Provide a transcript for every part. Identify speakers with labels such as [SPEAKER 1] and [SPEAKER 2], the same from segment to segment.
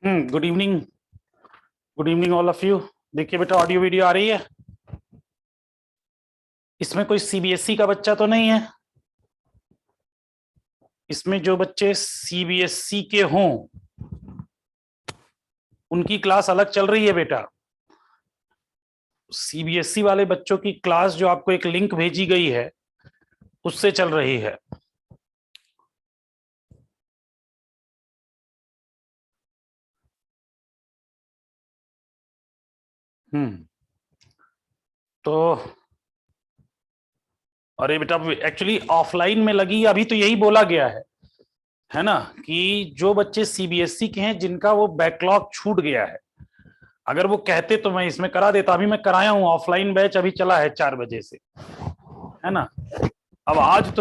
[SPEAKER 1] Good evening. Good evening all of you. देखिए बेटा, audio video आ रही है। इसमें कोई सीबीएसई का बच्चा तो नहीं है? इसमें जो बच्चे सीबीएसई के हों उनकी क्लास अलग चल रही है बेटा। सीबीएसई वाले बच्चों की क्लास जो आपको एक लिंक भेजी गई है उससे चल रही है। तो अरे बेटा, एक्चुअली ऑफलाइन में लगी अभी तो यही बोला गया है ना, कि जो बच्चे सीबीएसई के हैं जिनका वो बैकलॉग छूट गया है, अगर वो कहते तो मैं इसमें करा देता। अभी मैं कराया हूँ, ऑफलाइन बैच अभी चला है 4 बजे से, है ना। अब आज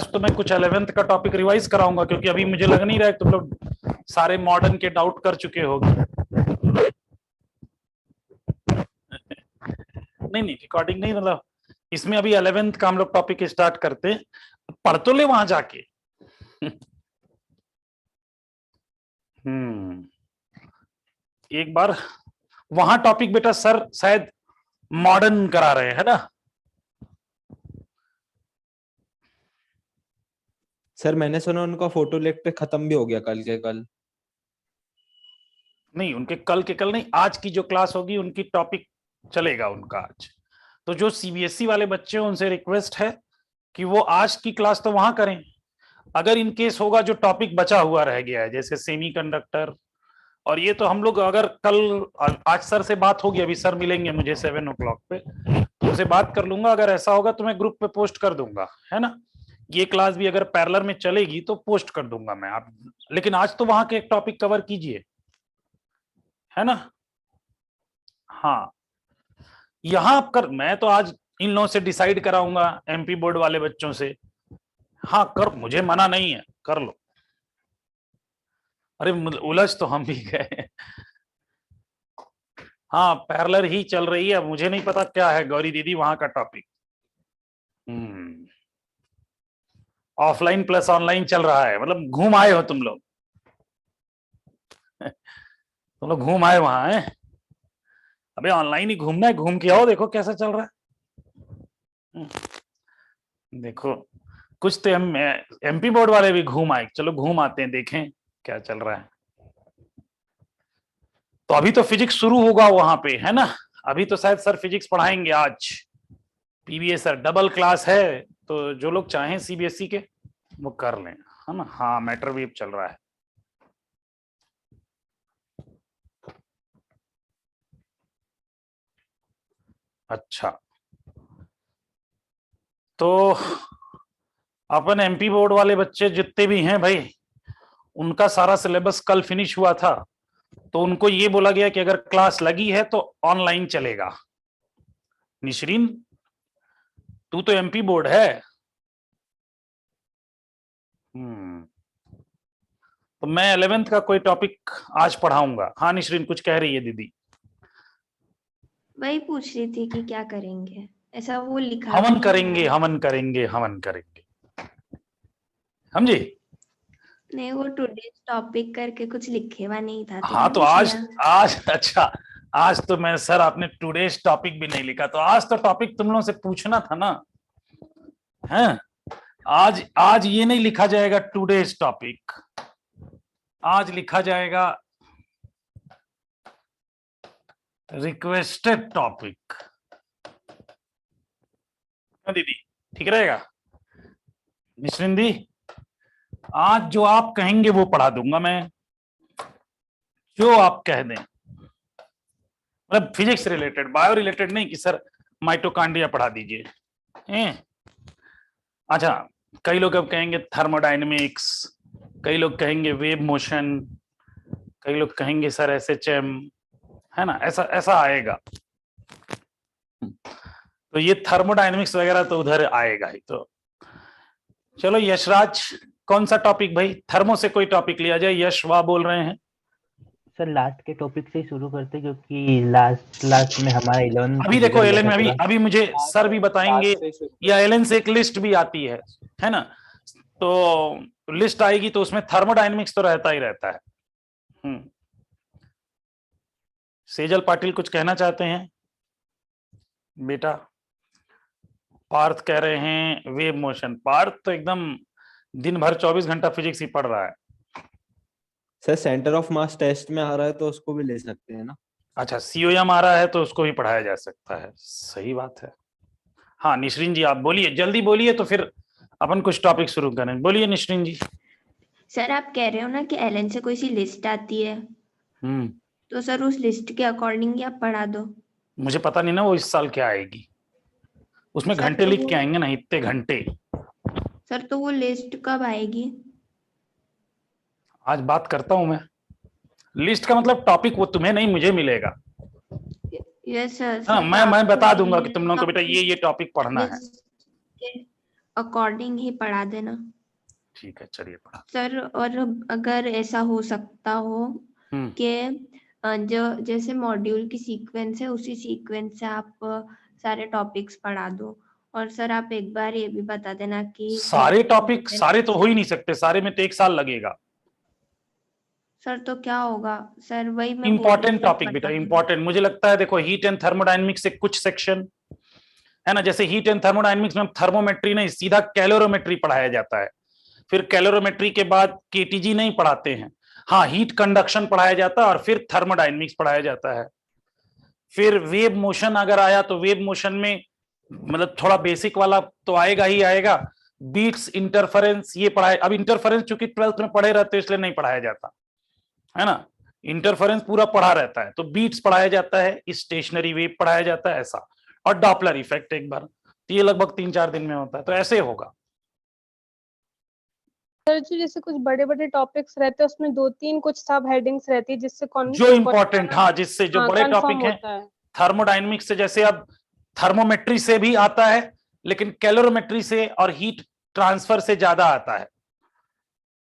[SPEAKER 1] तो मैं कुछ 11th का टॉपिक रिवाइज कराऊंगा, क्योंकि अभी मुझे लग नहीं रहा है तुम लोग सारे मॉडर्न के डाउट कर चुके होगे। नहीं नहीं, रिकॉर्डिंग नहीं, मतलब इसमें अभी 11th का हम लोग टॉपिक स्टार्ट करते। पढ़ तो ले वहां जाके। एक बार वहां टॉपिक बेटा सर शायद मॉडर्न करा रहे हैं ना।
[SPEAKER 2] सर मैंने सुना उनका फोटो लेक्चर खत्म भी हो गया कल के कल।
[SPEAKER 1] नहीं, उनके कल के कल नहीं, आज की जो क्लास होगी उनकी टॉपिक चलेगा उनका आज। तो जो सीबीएसई वाले बच्चे हैं उनसे रिक्वेस्ट है कि वो आज की क्लास तो वहां करें। अगर इन केस होगा जो टॉपिक बचा हुआ रह गया है, जैसे सेमीकंडक्टर, और ये तो हम लोग अगर कल आज सर से बात होगी, अभी सर मिलेंगे मुझे 7 o'clock पे, तो उनसे बात कर लूंगा। अगर ऐसा होगा तो मैं ग्रुप पे पोस्ट कर दूंगा, है ना। ये क्लास भी अगर पैरेलल में चलेगी तो पोस्ट कर दूंगा मैं। आप लेकिन आज तो वहां के एक टॉपिक कवर कीजिए, है ना। हाँ, यहां आप कर, मैं तो आज इन लोगों से डिसाइड कराऊंगा, एमपी बोर्ड वाले बच्चों से। हाँ कर, मुझे मना नहीं है, कर लो। अरे उलझ तो हम भी गए। हाँ, पैरेलल ही चल रही है, मुझे नहीं पता क्या है गौरी दीदी वहां का टॉपिक। ऑफलाइन प्लस ऑनलाइन चल रहा है, मतलब घूम आए हो तुम लोग। तुम लोग घूम आए वहां है। अबे ऑनलाइन ही घूमना है, घूम के आओ, देखो कैसा चल रहा है। देखो, कुछ तो एमपी बोर्ड वाले भी घूम आए, चलो घूम आते हैं, देखें क्या चल रहा है। तो अभी तो फिजिक्स शुरू होगा वहां पे, है ना। अभी तो शायद सर फिजिक्स पढ़ाएंगे आज। पीवीएस सर डबल क्लास है, तो जो लोग चाहें सीबीएसई के वो कर लें, है ना। हाँ, मैटर वेव चल रहा है। अच्छा, तो अपन एमपी बोर्ड वाले बच्चे जितने भी हैं भाई, उनका सारा सिलेबस कल फिनिश हुआ था, तो उनको ये बोला गया कि अगर क्लास लगी है तो ऑनलाइन चलेगा। निशरीन, तू तो एमपी बोर्ड है। तो मैं 11th का कोई टॉपिक आज पढ़ाऊंगा। हाँ निशरीन, कुछ कह रही है दीदी।
[SPEAKER 3] वही पूछ रही थी कि क्या करेंगे, ऐसा वो लिखा
[SPEAKER 1] हवन
[SPEAKER 3] भी
[SPEAKER 1] करेंगे,
[SPEAKER 3] है।
[SPEAKER 1] हवन करेंगे, हवन करेंगे, समझे।
[SPEAKER 3] नहीं, वो टुडे टॉपिक करके कुछ लिखे हुआ नहीं था, तो
[SPEAKER 1] हाँ, तो
[SPEAKER 3] पूछ
[SPEAKER 1] आज
[SPEAKER 3] लिया।
[SPEAKER 1] आज अच्छा, आज तो मैं सर आपने टुडेज टॉपिक भी नहीं लिखा, तो आज तो टॉपिक तुम लोगों से पूछना था ना। है, आज आज ये नहीं लिखा जाएगा टुडेज टॉपिक, आज लिखा जाएगा रिक्वेस्टेड टॉपिक। दीदी ठीक रहेगा। निश्चिंत दी, आज जो आप कहेंगे वो पढ़ा दूंगा मैं, जो आप कह दें, मतलब फिजिक्स रिलेटेड, बायो रिलेटेड नहीं कि सर माइटोकांड्रिया पढ़ा दीजिए। अच्छा, कई लोग अब कहेंगे थर्मोडायनेमिक्स, कई लोग कहेंगे वेव मोशन, कई लोग कहेंगे सर एसएचएम, है ना, ऐसा ऐसा आएगा। तो ये थर्मोडायनेमिक्स वगैरह तो उधर आएगा ही। तो चलो यशराज, कौन सा टॉपिक भाई, थर्मो से कोई टॉपिक लिया जाए। यश वाह बोल रहे हैं।
[SPEAKER 4] सर लास्ट के टॉपिक से ही शुरू करते, क्योंकि लास्ट में हमारा 11
[SPEAKER 1] अभी देखो एलन में अभी मुझे सर भी बताएंगे, या एलन से एक लिस्ट भी आती है ना। तो लिस्ट आएगी तो उसमें थर्मोडायनेमिक्स तो रहता ही रहता है। सेजल पाटिल कुछ कहना चाहते हैं बेटा? पार्थ कह रहे हैं वेव मोशन। पार्थ तो एकदम दिन भर 24 घंटा फिजिक्स ही पढ़ रहा है।
[SPEAKER 2] Sir centre of mass test में आ रहा है तो उसको भी ले सकते हैं ना?
[SPEAKER 1] अच्छा, सीओएम आ रहा है तो उसको भी पढ़ाया जा सकता है, सही बात है। हाँ निश्रिन जी आप बोलिए, जल्दी बोलिए तो फिर अपन कुछ टॉपिक शुरू करें। बोलिए निश्रिन जी।
[SPEAKER 3] सर आप कह रहे हो ना कि एलन से कोई सी लिस्ट आती है, तो सर उस लिस्ट के अकॉर्डिंग ही आप पढ़ा दो।
[SPEAKER 1] मुझे पता नहीं ना वो इस साल क्या आएगी, उसमें
[SPEAKER 3] सर,
[SPEAKER 1] घंटे
[SPEAKER 3] तो
[SPEAKER 1] लिख
[SPEAKER 3] वो-
[SPEAKER 1] के आएंगे ना, इतने घंटे।
[SPEAKER 3] सर तो वो लिस्ट कब आएगी?
[SPEAKER 1] आज बात करता हूं मैं। लिस्ट का मतलब टॉपिक वो तुम्हें नहीं मुझे मिलेगा।
[SPEAKER 3] Yes sir.
[SPEAKER 1] हाँ मैं बता दूंगा कि तुम लोगों को बेटा ये टॉपिक पढ़ना है।
[SPEAKER 3] अकॉर्डिंग ही पढ़ा देना।
[SPEAKER 1] ठीक है चलिए पढ़ा।
[SPEAKER 3] सर और अगर ऐसा हो सकता हो कि जो जैसे मॉड्यूल की सीक्वेंस है उसी सीक्वेंस से आप सारे टॉपिक्स पढ़ा दो। और सर आप एक बार ये भी बता देना कि
[SPEAKER 1] सारे टॉपिक सारे तो हो ही नहीं सकते, सारे में तो 1 साल लगेगा।
[SPEAKER 3] सर तो क्या होगा सर, वही मैं
[SPEAKER 1] इंपॉर्टेंट टॉपिक बेटा, इंपॉर्टेंट। मुझे लगता है देखो हीट एंड थर्मोडायनेमिक्स से कुछ सेक्शन है ना, जैसे हीट एंड थर्मोडायनेमिक्स में थर्मोमेट्री नहीं सीधा कैलोरीमेट्री पढ़ाया जाता है। फिर कैलोरीमेट्री के बाद केटीजी नहीं पढ़ाते हैं। हाँ हीट कंडक्शन पढ़ाया जाता है और फिर थर्मोडायनेमिक्स पढ़ाया जाता है। फिर वेव मोशन अगर आया तो वेव मोशन में मतलब थोड़ा बेसिक वाला तो आएगा ही आएगा। बीट्स इंटरफेरेंस ये पढ़ाए, अब इंटरफेरेंस चूंकि 12th में पढ़े रहते हैं इसलिए नहीं पढ़ाया जाता है ना। इंटरफेरेंस पूरा पढ़ा रहता है तो बीट्स पढ़ाया जाता है, स्टेशनरी वेव पढ़ाया जाता है ऐसा, और डॉपलर इफेक्ट एक बार। तो ये लगभग 3-4 दिन में होता है, तो ऐसे होगा।
[SPEAKER 5] सर जो जैसे कुछ बड़े बड़े टॉपिक्स रहते हैं उसमें 2-3 कुछ सब हेडिंग्स रहती है जिससे
[SPEAKER 1] जो इंपॉर्टेंट, हाँ जिससे जो बड़े टॉपिक हैं
[SPEAKER 5] होता है।
[SPEAKER 1] थर्मोडायनेमिक्स से, जैसे अब थर्मोमेट्री से भी आता है लेकिन कैलोरीमेट्री से और हीट ट्रांसफर से ज्यादा आता है।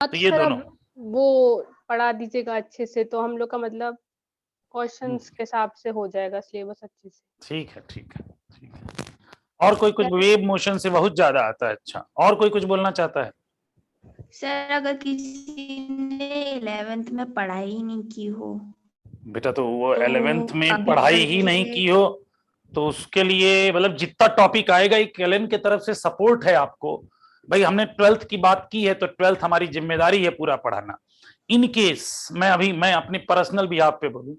[SPEAKER 1] तो ये दोनों
[SPEAKER 5] वो पढ़ा दीजिएगा अच्छे से तो हम लोग का मतलब क्वेश्चंस के हिसाब से हो जाएगा सिलेबस अच्छे से।
[SPEAKER 1] ठीक है ठीक है ठीक है। और कोई कुछ वेव मोशन से बहुत ज्यादा आता है। अच्छा और कोई कुछ बोलना चाहता है?
[SPEAKER 3] सर अगर किसी ने 11th में पढ़ाई ही नहीं की हो
[SPEAKER 1] बेटा तो वो
[SPEAKER 3] तो
[SPEAKER 1] 11th में
[SPEAKER 3] अभी
[SPEAKER 1] पढ़ाई ही
[SPEAKER 3] करके-
[SPEAKER 1] नहीं की हो तो उसके लिए मतलब जितना टॉपिक आएगा एक एलन की तरफ से सपोर्ट है आपको। भाई हमने 12th की बात की है तो 12th हमारी जिम्मेदारी है पूरा पढ़ाना। इन केस मैं अपने पर्सनल भी आप पे बोलूं,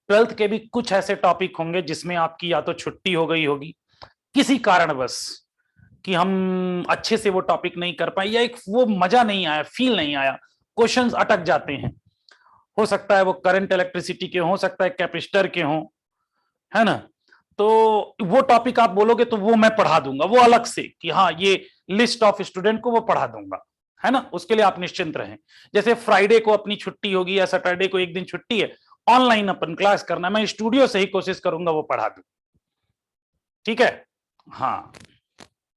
[SPEAKER 1] 12th के भी कुछ ऐसे टॉपिक होंगे जिसमें आपकी या तो छुट्टी हो गई होगी किसी कारणवश कि हम अच्छे से वो टॉपिक नहीं कर पाए, या एक वो मजा नहीं आया, फील नहीं आया, क्वेश्चंस अटक जाते हैं। हो सकता है वो करंट इलेक्ट्रिसिटी के, हो सकता है कैपेसिटर के हों, है ना। तो वो टॉपिक आप बोलोगे तो वो मैं पढ़ा दूंगा, वो अलग से कि हाँ ये लिस्ट ऑफ स्टूडेंट को वो पढ़ा दूंगा, है ना। उसके लिए आप निश्चिंत रहें। जैसे फ्राइडे को अपनी छुट्टी होगी या सैटरडे को एक दिन छुट्टी है, ऑनलाइन अपन क्लास करना, मैं स्टूडियो से ही कोशिश करूंगा वो पढ़ा दूं। ठीक है हाँ।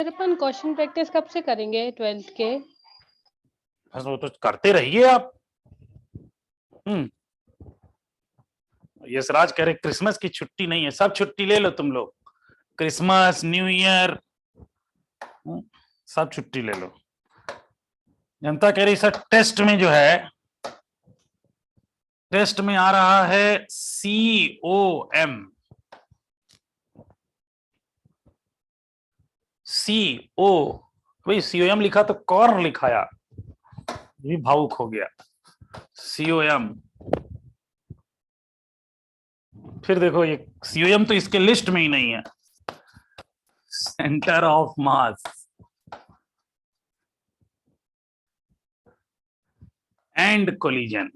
[SPEAKER 5] सर अपन क्वेश्चन प्रैक्टिस कब से करेंगे 12th के?
[SPEAKER 1] बस वो तो करते रहिए आप। यशराज कह रहे क्रिसमस की छुट्टी नहीं है, सब छुट्टी ले लो तुम लोग, क्रिसमस न्यू ईयर सब छुट्टी ले लो। जनता कह रही सर टेस्ट में जो है, टेस्ट में आ रहा है COM, CO भाई COM लिखा तो कॉर्न लिखाया, भी भावुक हो गया। COM फिर देखो ये COM तो इसके लिस्ट में ही नहीं है। Centre of mass and collision,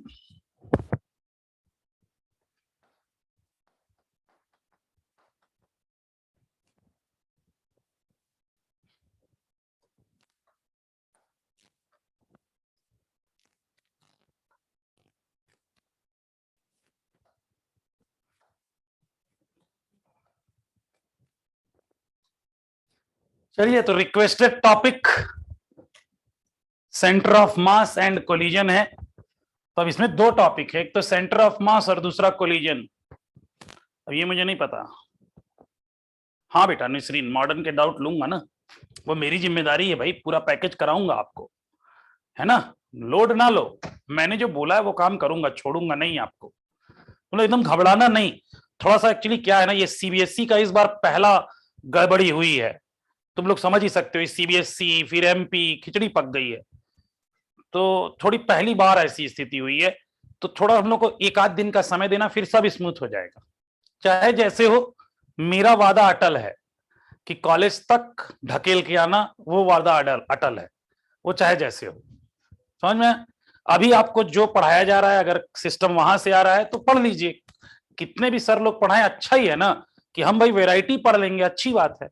[SPEAKER 1] चलिए तो requested topic centre of mass and collision है। तो अब इसमें 2 टॉपिक है, एक तो सेंटर ऑफ मास और दूसरा कोलिजन। अब ये मुझे नहीं पता। हाँ बेटा निसरीन मॉडर्न के डाउट लूंगा ना, वो मेरी जिम्मेदारी है भाई, पूरा पैकेज कराऊंगा आपको, है ना। लोड ना लो, मैंने जो बोला है वो काम करूंगा, छोड़ूंगा नहीं आपको। तुम लोग एकदम घबराना नहीं। थोड़ा सा एक्चुअली क्या है ना, ये सीबीएसई का इस बार पहला गड़बड़ी हुई है, तुम लोग समझ ही सकते हो। सीबीएसई फिर एमपी, खिचड़ी पक गई है, तो थोड़ी पहली बार ऐसी स्थिति हुई है। तो थोड़ा हम लोग को एक आध दिन का समय देना, फिर सब स्मूथ हो जाएगा। चाहे जैसे हो, मेरा वादा अटल है कि कॉलेज तक ढकेल के आना, वो वादा अटल है, वो चाहे जैसे हो। समझ में? अभी आपको जो पढ़ाया जा रहा है, अगर सिस्टम वहां से आ रहा है तो पढ़ लीजिए। कितने भी सर लोग पढ़ाएं, अच्छा ही है ना कि हम भाई वैरायटी पढ़ लेंगे, अच्छी बात है।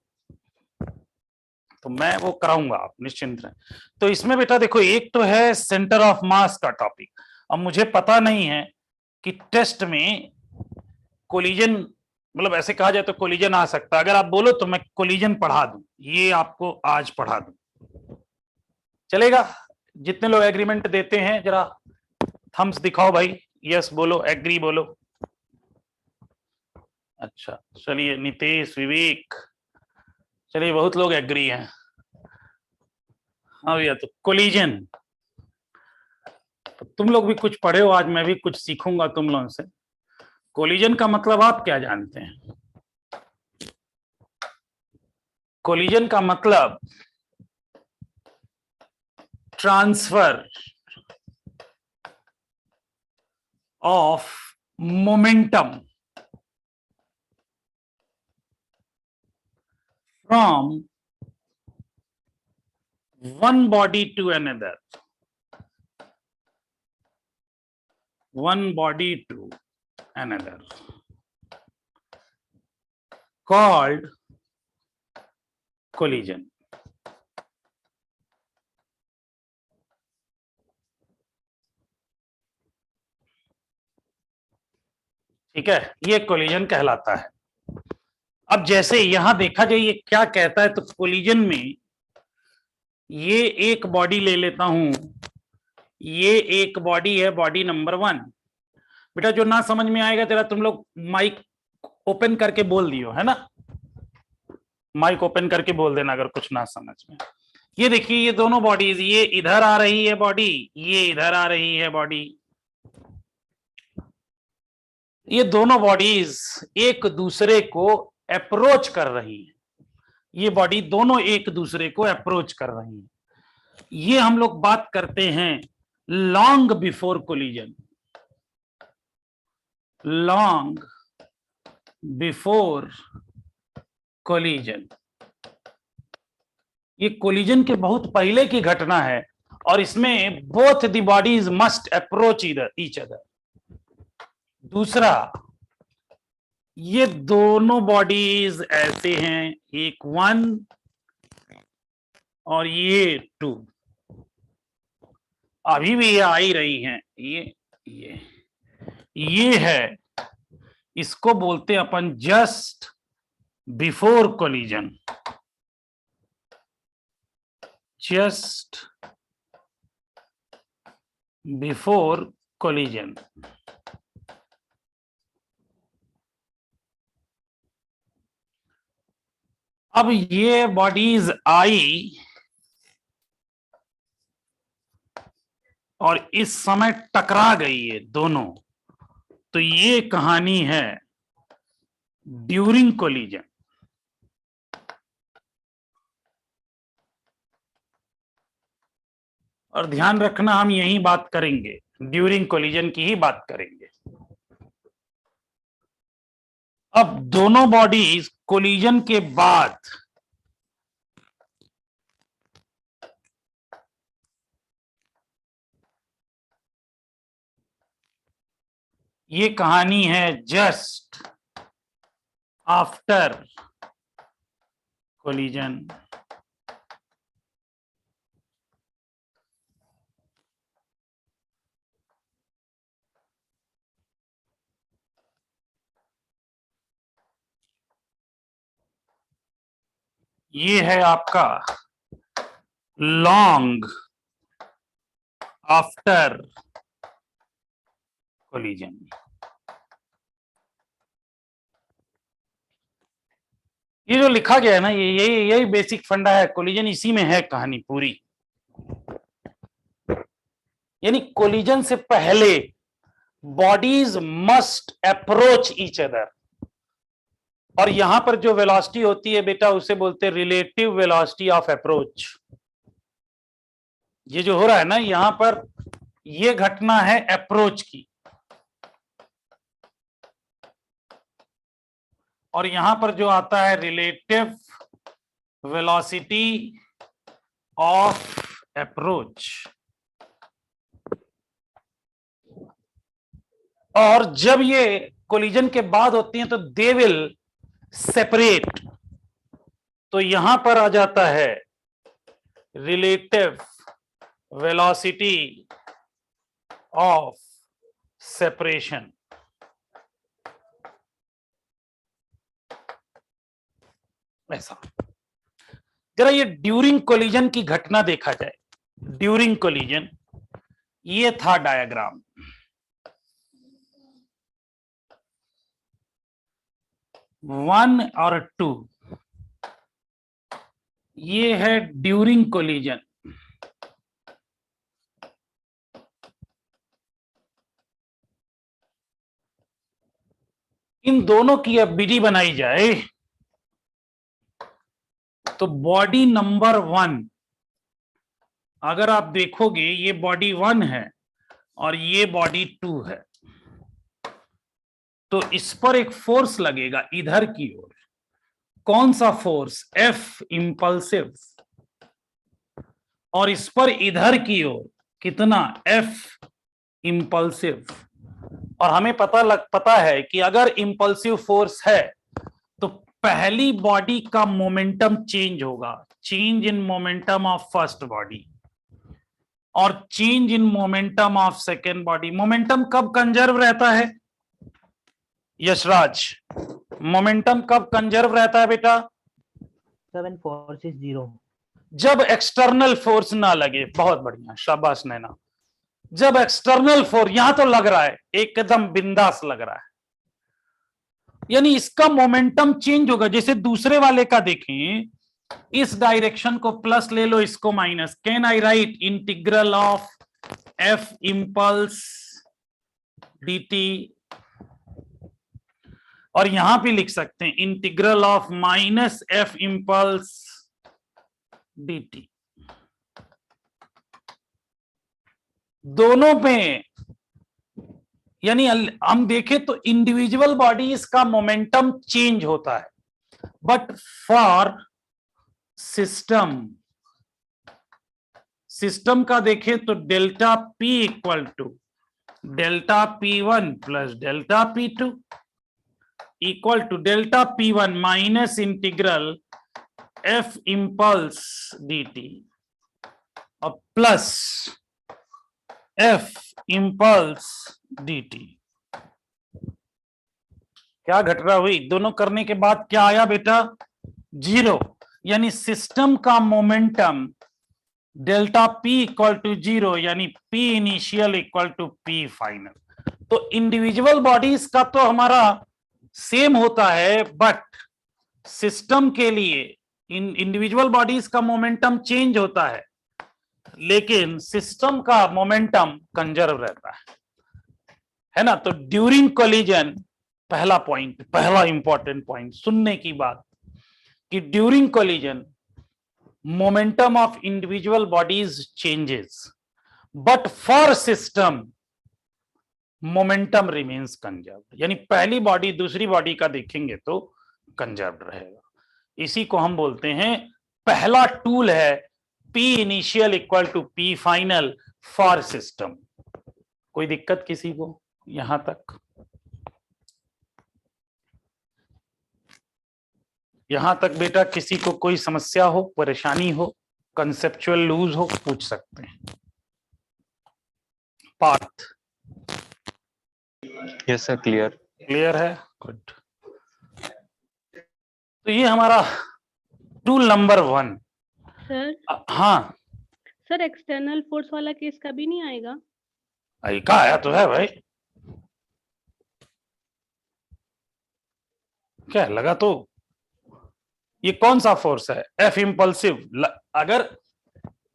[SPEAKER 1] तो मैं वो कराऊंगा, आप निश्चिंत रहें। तो इसमें बेटा देखो, एक तो है सेंटर ऑफ मास का टॉपिक। अब मुझे पता नहीं है कि टेस्ट में कोलिजन, मतलब ऐसे कहा जाए तो कोलिजन आ सकता है। अगर आप बोलो तो मैं कोलिजन पढ़ा दूं, ये आपको आज पढ़ा दूं, चलेगा? जितने लोग एग्रीमेंट देते हैं जरा थम्स दिखाओ भाई, यस बोलो, एग्री बोलो। अच्छा चलिए, नितेश, विवेक, चलिए बहुत लोग एग्री हैं। हाँ भैया, तो कोलिजन तुम लोग भी कुछ पढ़े हो, आज मैं भी कुछ सीखूंगा तुम लोगों से। कोलिजन का मतलब आप क्या जानते हैं? कोलिजन का मतलब transfer of momentum from one body to another, one body to another, called collision. ठीक है, ये कोलिजन कहलाता है। अब जैसे यहां देखा जाए ये क्या कहता है, तो कोलिजन में ये एक बॉडी ले लेता हूं, ये एक बॉडी है, बॉडी नंबर 1। बेटा जो ना समझ में आएगा तेरा, तुम लोग माइक ओपन करके बोल दियो, है ना? माइक ओपन करके बोल देना अगर कुछ ना समझ में। ये देखिए, ये दोनों बॉडीज, ये इधर आ रही है बॉडी, ये इधर आ रही है बॉडी। ये दोनों बॉडीज एक दूसरे को अप्रोच कर रही है, ये बॉडी दोनों एक दूसरे को अप्रोच कर रही है। ये हम लोग बात करते हैं long before collision, long before collision. ये कोलिजन के बहुत पहले की घटना है, और इसमें both the bodies must approach each other. दूसरा, ये दोनों बॉडीज ऐसे हैं, एक 1 और ये 2, अभी भी ये आ ही रही हैं। ये है, इसको बोलते हैं अपन just before collision, just before collision. अब ये बॉडीज आई और इस समय टकरा गई है दोनों, तो ये कहानी है ड्यूरिंग कोलिजन। और ध्यान रखना, हम यही बात करेंगे, ड्यूरिंग कोलिजन की ही बात करेंगे। अब दोनों बॉडीज कोलिजन के बाद ये कहानी है जस्ट आफ्टर कोलिजन। ये है आपका लॉन्ग आफ्टर कोलिजन। ये जो लिखा गया है ना, यही बेसिक फंडा है कोलिजन, इसी में है कहानी पूरी। यानी कोलिजन से पहले bodies must approach each other, और यहां पर जो वेलोसिटी होती है बेटा उसे बोलते हैं रिलेटिव वेलोसिटी ऑफ अप्रोच। ये जो हो रहा है ना यहां पर, ये घटना है अप्रोच की, और यहां पर जो आता है रिलेटिव वेलोसिटी ऑफ अप्रोच। और जब ये कोलिजन के बाद होती हैं तो दे विल सेपरेट, तो यहां पर आ जाता है रिलेटिव वेलोसिटी ऑफ सेपरेशन। ऐसा जरा ये ड्यूरिंग कोलिजन की घटना देखा जाए। ड्यूरिंग कोलिजन ये था डायग्राम, वन और टू, ये है ड्यूरिंग कोलिजन। इन दोनों की अब विधि बनाई जाए तो बॉडी नंबर 1, अगर आप देखोगे ये बॉडी 1 है और ये बॉडी 2 है, तो इस पर एक फोर्स लगेगा इधर की ओर। कौन सा फोर्स? F impulsive. और इस पर इधर की ओर कितना? F impulsive. और हमें पता है कि अगर इंपल्सिव फोर्स है तो पहली बॉडी का मोमेंटम चेंज होगा, change in momentum of first body, और change in momentum of second body. Momentum कब कंजर्व रहता है यशराज? मोमेंटम कब कंजर्व रहता है बेटा?
[SPEAKER 4] 7 फोर्स इज 0।
[SPEAKER 1] जब एक्सटर्नल फोर्स ना लगे। बहुत बढ़िया, शाबाश नैना। जब एक्सटर्नल फोर्स, यहां तो लग रहा है एकदम बिंदास लग रहा है, यानी इसका मोमेंटम चेंज होगा। जैसे दूसरे वाले का देखें, इस डायरेक्शन को प्लस ले लो, इसको minus. Can I write integral of F impulse dt, और यहां भी लिख सकते हैं integral of minus F impulse dt। दोनों पे यानी हम देखें तो इंडिविजुअल बॉडीज का मोमेंटम चेंज होता है, बट फॉर सिस्टम का देखें तो delta P equal to delta P1 plus delta P2 equal to delta P1 minus integral F impulse dt और प्लस F इंपल्स dt। क्या घटना हुई? दोनों करने के बाद क्या आया बेटा? 0। यानी सिस्टम का momentum delta P equal to 0, यानी P initial equal to P final. तो इंडिविजुअल बॉडीज का तो हमारा सेम होता है, बट सिस्टम के लिए इंडिविजुअल बॉडीज का मोमेंटम चेंज होता है, लेकिन सिस्टम का मोमेंटम कंजर्व रहता है ना। तो ड्यूरिंग कोलिजन, पहला पॉइंट, पहला इंपॉर्टेंट पॉइंट सुनने की बात, कि during collision momentum of individual bodies changes, but for system momentum remains conserved। यानी पहली बॉडी दूसरी बॉडी का देखेंगे तो कंजर्व्ड रहेगा। इसी को हम बोलते हैं, पहला टूल है P initial equal to P final for system. कोई दिक्कत किसी को यहां तक? यहां तक बेटा किसी को कोई समस्या हो, परेशानी हो, कंसेप्चुअल लूज हो, पूछ सकते हैं। Parth?
[SPEAKER 6] Yes sir, clear.
[SPEAKER 1] Clear है, गुड। तो ये हमारा टूल नंबर 1।
[SPEAKER 5] सर
[SPEAKER 1] हाँ
[SPEAKER 5] सर, एक्सटर्नल फोर्स वाला केस कभी नहीं आएगा?
[SPEAKER 1] का आया तो है भाई, क्या लगा? तो ये कौन सा फोर्स है? F impulsive. अगर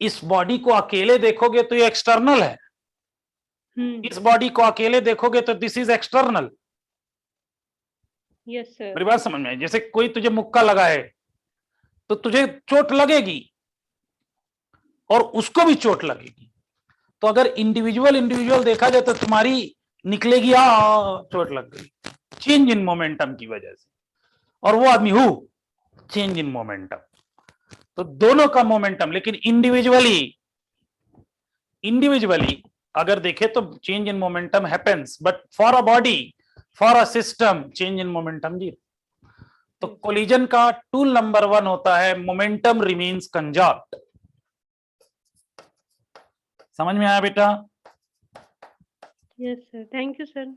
[SPEAKER 1] इस बॉडी को अकेले देखोगे तो ये एक्सटर्नल है, इस बॉडी को अकेले देखोगे तो this is external.
[SPEAKER 5] Yes sir.
[SPEAKER 1] मेरी बात समझ में आई? जैसे कोई तुझे मुक्का लगाए तो तुझे चोट लगेगी और उसको भी चोट लगेगी। तो अगर इंडिविजुअल देखा जाए तो तुम्हारी निकलेगी चोट लग गई, चेंज इन मोमेंटम की वजह से, और वो आदमी चेंज इन मोमेंटम। तो दोनों का मोमेंटम, लेकिन इंडिविजुअली अगर देखे तो change in momentum happens, but for a body, for a system, change in momentum zero. तो कोलिजन का टूल नंबर 1 होता है मोमेंटम रिमेन्स कंजर्व्ड। समझ में आया बेटा?
[SPEAKER 5] Yes sir, thank you sir.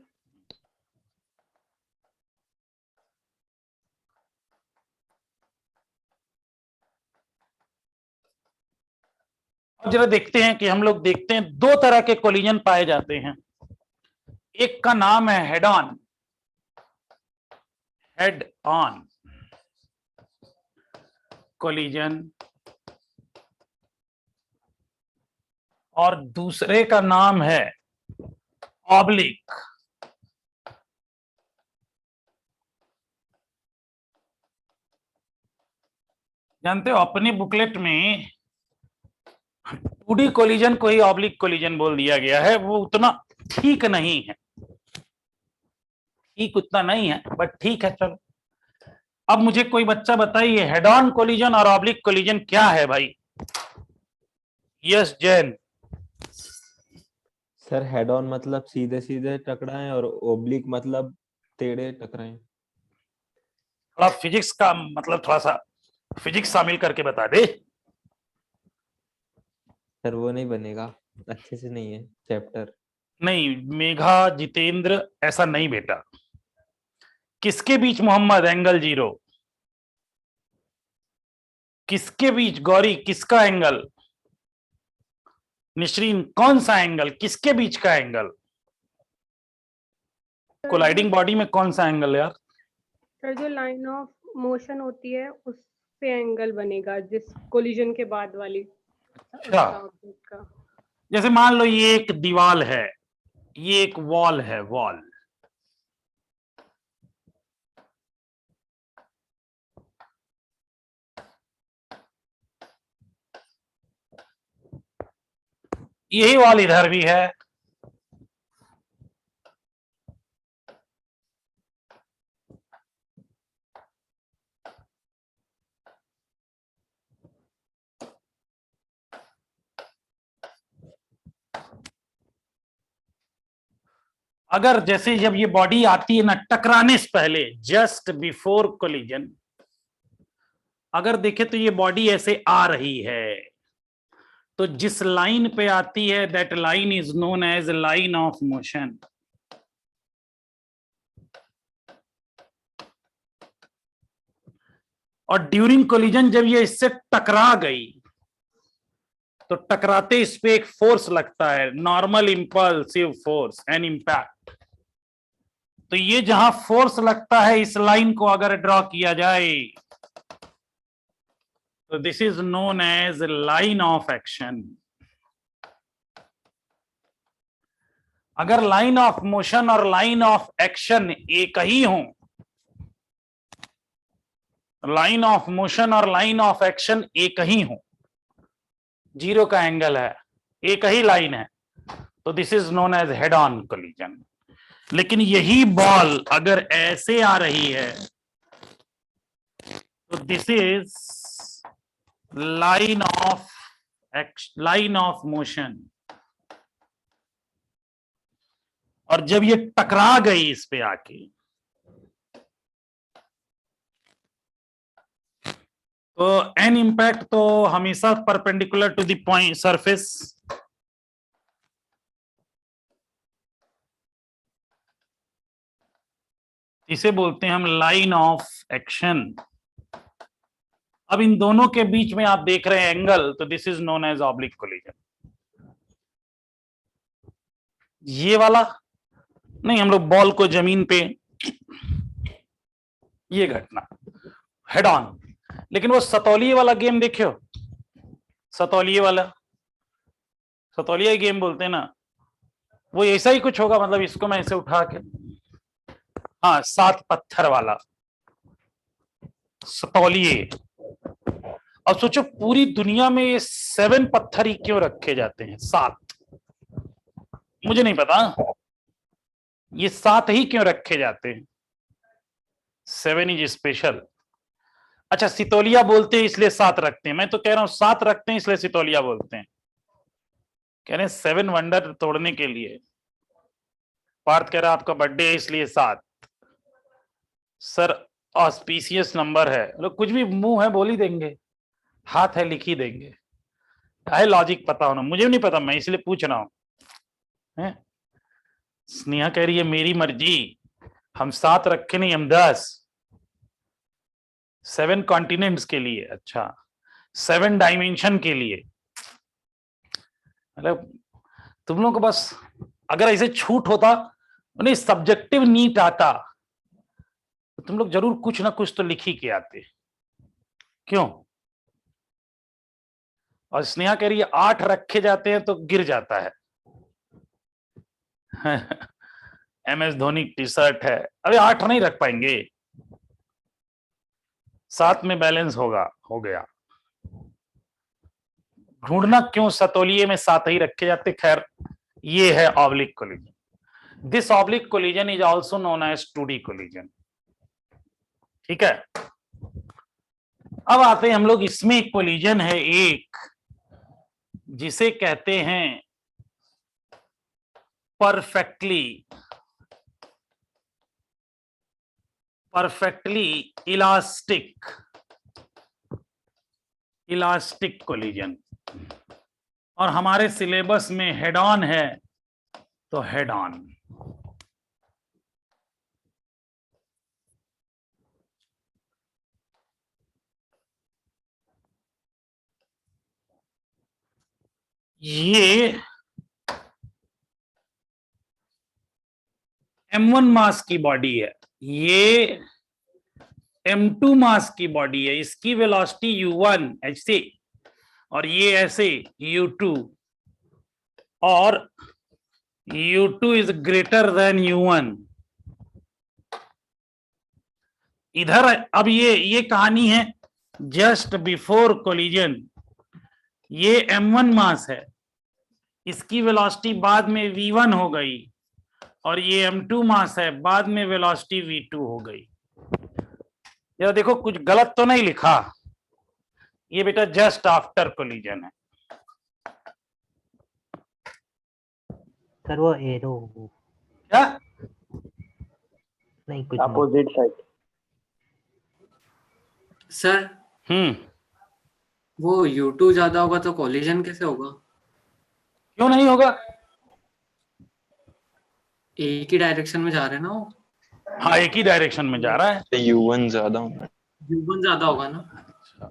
[SPEAKER 1] अब जरा देखते हैं कि हम लोग देखते हैं 2 तरह के कोलिजन पाए जाते हैं। एक का नाम है हेड ऑन कोलिजन, और दूसरे का नाम है ऑब्लिक। जानते हो अपने बुकलेट में 2D कोलिजन को ही ऑब्लिक कोलिजन बोल दिया गया है। वो उतना ठीक नहीं है, ठीक उतना नहीं है, बट ठीक है चलो। अब मुझे कोई बच्चा बताइए हेड ऑन कोलिजन और ऑब्लिक कोलिजन क्या है भाई? Yes Jain.
[SPEAKER 2] Sir head on मतलब सीधे सीधे टकराएं और ओब्लिक मतलब टेढ़े टकराएं।
[SPEAKER 1] थोड़ा फिजिक्स का मतलब थोड़ा सा फिजिक्स शामिल करके बता दे।
[SPEAKER 2] सर वो नहीं बनेगा, अच्छे से नहीं है चैप्टर।
[SPEAKER 1] नहीं मेघा जितेंद्र ऐसा नहीं बेटा। किसके बीच मोहम्मद एंगल 0? किसके बीच गौरी किसका एंगल? निश्रीन कौन सा एंगल, किसके बीच का एंगल? कोलाइडिंग बॉडी में कौन सा एंगल यार?
[SPEAKER 5] सर जो लाइन ऑफ मोशन होती है उस पे एंगल बनेगा, जिस कोलिजन के बाद वाली।
[SPEAKER 1] अच्छा,
[SPEAKER 5] का
[SPEAKER 1] जैसे मान लो ये एक दीवार है, ये एक वॉल है, वॉल, यही वॉल इधर भी है, अगर जैसे जब ये बॉडी आती है ना टकराने से पहले, जस्ट बिफोर कोलिजन, अगर देखे तो ये बॉडी ऐसे आ रही है, तो जिस लाइन पे आती है that line is known as line of motion. और ड्यूरिंग कोलिजन जब ये इससे टकरा गई तो टकराते इस पे एक फोर्स लगता है, normal impulsive force N impact. तो ये जहां फोर्स लगता है इस लाइन को अगर ड्रॉ किया जाए तो this is known as line of action. अगर लाइन ऑफ मोशन और लाइन ऑफ एक्शन एक ही हो, लाइन ऑफ मोशन और लाइन ऑफ एक्शन एक ही हो, 0 का एंगल है, एक ही लाइन है, तो this is known as head on collision. लेकिन यही बॉल अगर ऐसे आ रही है तो this is line of motion. और जब ये टकरा गई इस पे आके तो एन इम्पैक्ट तो हमेशा perpendicular to the point surface, इसे बोलते हैं हम लाइन ऑफ एक्शन। अब इन दोनों के बीच में आप देख रहे हैं एंगल, तो this is known as oblique collision. ये वाला नहीं, हम लोग बॉल को जमीन पे, ये घटना हेड ऑन। लेकिन वो सतौलिये वाला गेम देखियो, सतौलिये वाला, सतौलिया गेम बोलते हैं ना, वो ऐसा ही कुछ होगा, मतलब इसको मैं ऐसे उठा के, हाँ 7 पत्थर वाला सतौलिए। अब सोचो पूरी दुनिया में ये 7 पत्थर ही क्यों रखे जाते हैं, 7, मुझे नहीं पता, ये 7 ही क्यों रखे जाते हैं, 7 इज स्पेशल। अच्छा सितौलिया बोलते हैं इसलिए 7 रखते हैं, मैं तो कह रहा हूं 7 रखते हैं इसलिए सितौलिया बोलते हैं, कह रहे हैं 7 वंडर तोड़ने के लिए। पार्थ कह रहा है आपका बर्थडे है इसलिए 7। सर ऑस्पिशियस नंबर है, लोग कुछ भी मुंह है बोल ही देंगे, हाथ है लिख ही देंगे, है लॉजिक पता होना, मुझे नहीं पता, मैं इसलिए पूछ रहा हूं। स्नेहा कह रही है मेरी मर्जी, हम 7 रखे नहीं, हम 10, 7 कॉन्टिनेंट्स के लिए, अच्छा 7 डायमेंशन के लिए। मतलब तुम लोग को बस अगर ऐसे छूट होता, उन्हें सब्जेक्टिव नीट आता, तो तुम लोग जरूर कुछ ना कुछ तो लिख ही के आते, क्यों? और स्नेहा कह रही है 8 रखे जाते हैं तो गिर जाता है। MS धोनी टी शर्ट है, अरे 8 नहीं रख पाएंगे, 7 में बैलेंस होगा, हो गया। ढूंढना क्यों सतौलिये में 7 ही रखे जाते। खैर ये है oblique collision, this oblique collision is also known as 2D collision, ठीक है। अब आते हैं हम लोग, इसमें एक कोलिजन है एक, जिसे कहते हैं परफेक्टली इलास्टिक कोलिजन, और हमारे सिलेबस में हेड ऑन है, तो हेड ऑन। ये M1 मास की बॉडी है, ये M2 मास की बॉडी है, इसकी वेलोसिटी U1 ऐसे, और ये ऐसे U2, और U2 is greater than U1। इधर अब ये कहानी है जस्ट बिफोर कोलिजन, ये M1 मास है, इसकी वेलोसिटी बाद में V1 हो गई, और ये M2 मास है, बाद में वेलोसिटी V2 हो गई। ये देखो कुछ गलत तो नहीं लिखा, ये बेटा जस्ट आफ्टर कोलिजन है।
[SPEAKER 4] सर वो एरो
[SPEAKER 1] क्या?
[SPEAKER 4] नहीं, कुछ नहीं।
[SPEAKER 2] Opposite side.
[SPEAKER 6] सर वो U2 ज्यादा होगा तो कोलिजन कैसे होगा?
[SPEAKER 1] क्यों नहीं होगा?
[SPEAKER 6] एक ही डायरेक्शन में जा रहे हैं ना वो।
[SPEAKER 1] हाँ एक ही डायरेक्शन में जा रहा है,
[SPEAKER 2] U1 ज्यादा होगा।
[SPEAKER 6] U1 ज्यादा होगा ना।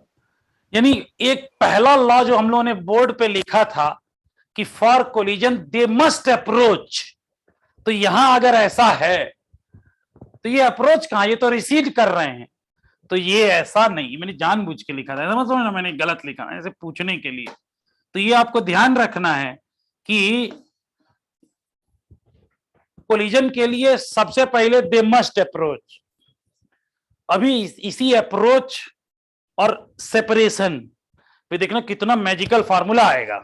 [SPEAKER 1] यानी एक पहला लॉ जो हम लोगों ने बोर्ड पे लिखा था कि for collision they must approach, तो यहां अगर ऐसा है तो ये अप्रोच कहां, ये तो रिसीड कर रहे हैं, तो ये ऐसा नहीं, मैंने जानबूझ के लिखा था, ऐसा मत समझना मैंने गलत लिखा, ऐसे पूछने के लिए। तो ये आपको ध्यान रखना है कि कोलिजन के लिए सबसे पहले दे मस्ट अप्रोच। अभी इसी अप्रोच और सेपरेशन पे देखना कितना मैजिकल फार्मूला आएगा,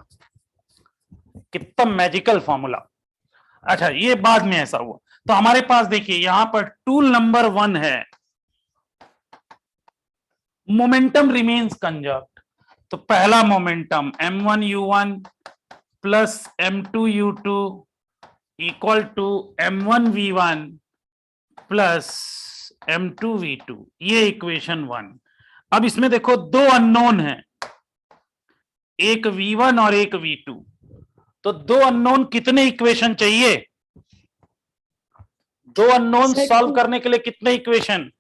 [SPEAKER 1] कितना मैजिकल फार्मूला। अच्छा ये बाद में ऐसा हुआ, तो हमारे पास देखिए यहां पर टूल नंबर 1 है, मोमेंटम रिमेन्स कंजर्व्ड। तो पहला momentum M1U1 plus M2U2 equal to M1V1 plus M2V2, ये इक्वेशन 1। अब इसमें देखो 2 अननोन है, एक V1 और एक V2, तो 2 अननोन कितने इक्वेशन चाहिए? 2 अननोन सॉल्व करने के लिए कितने इक्वेशन?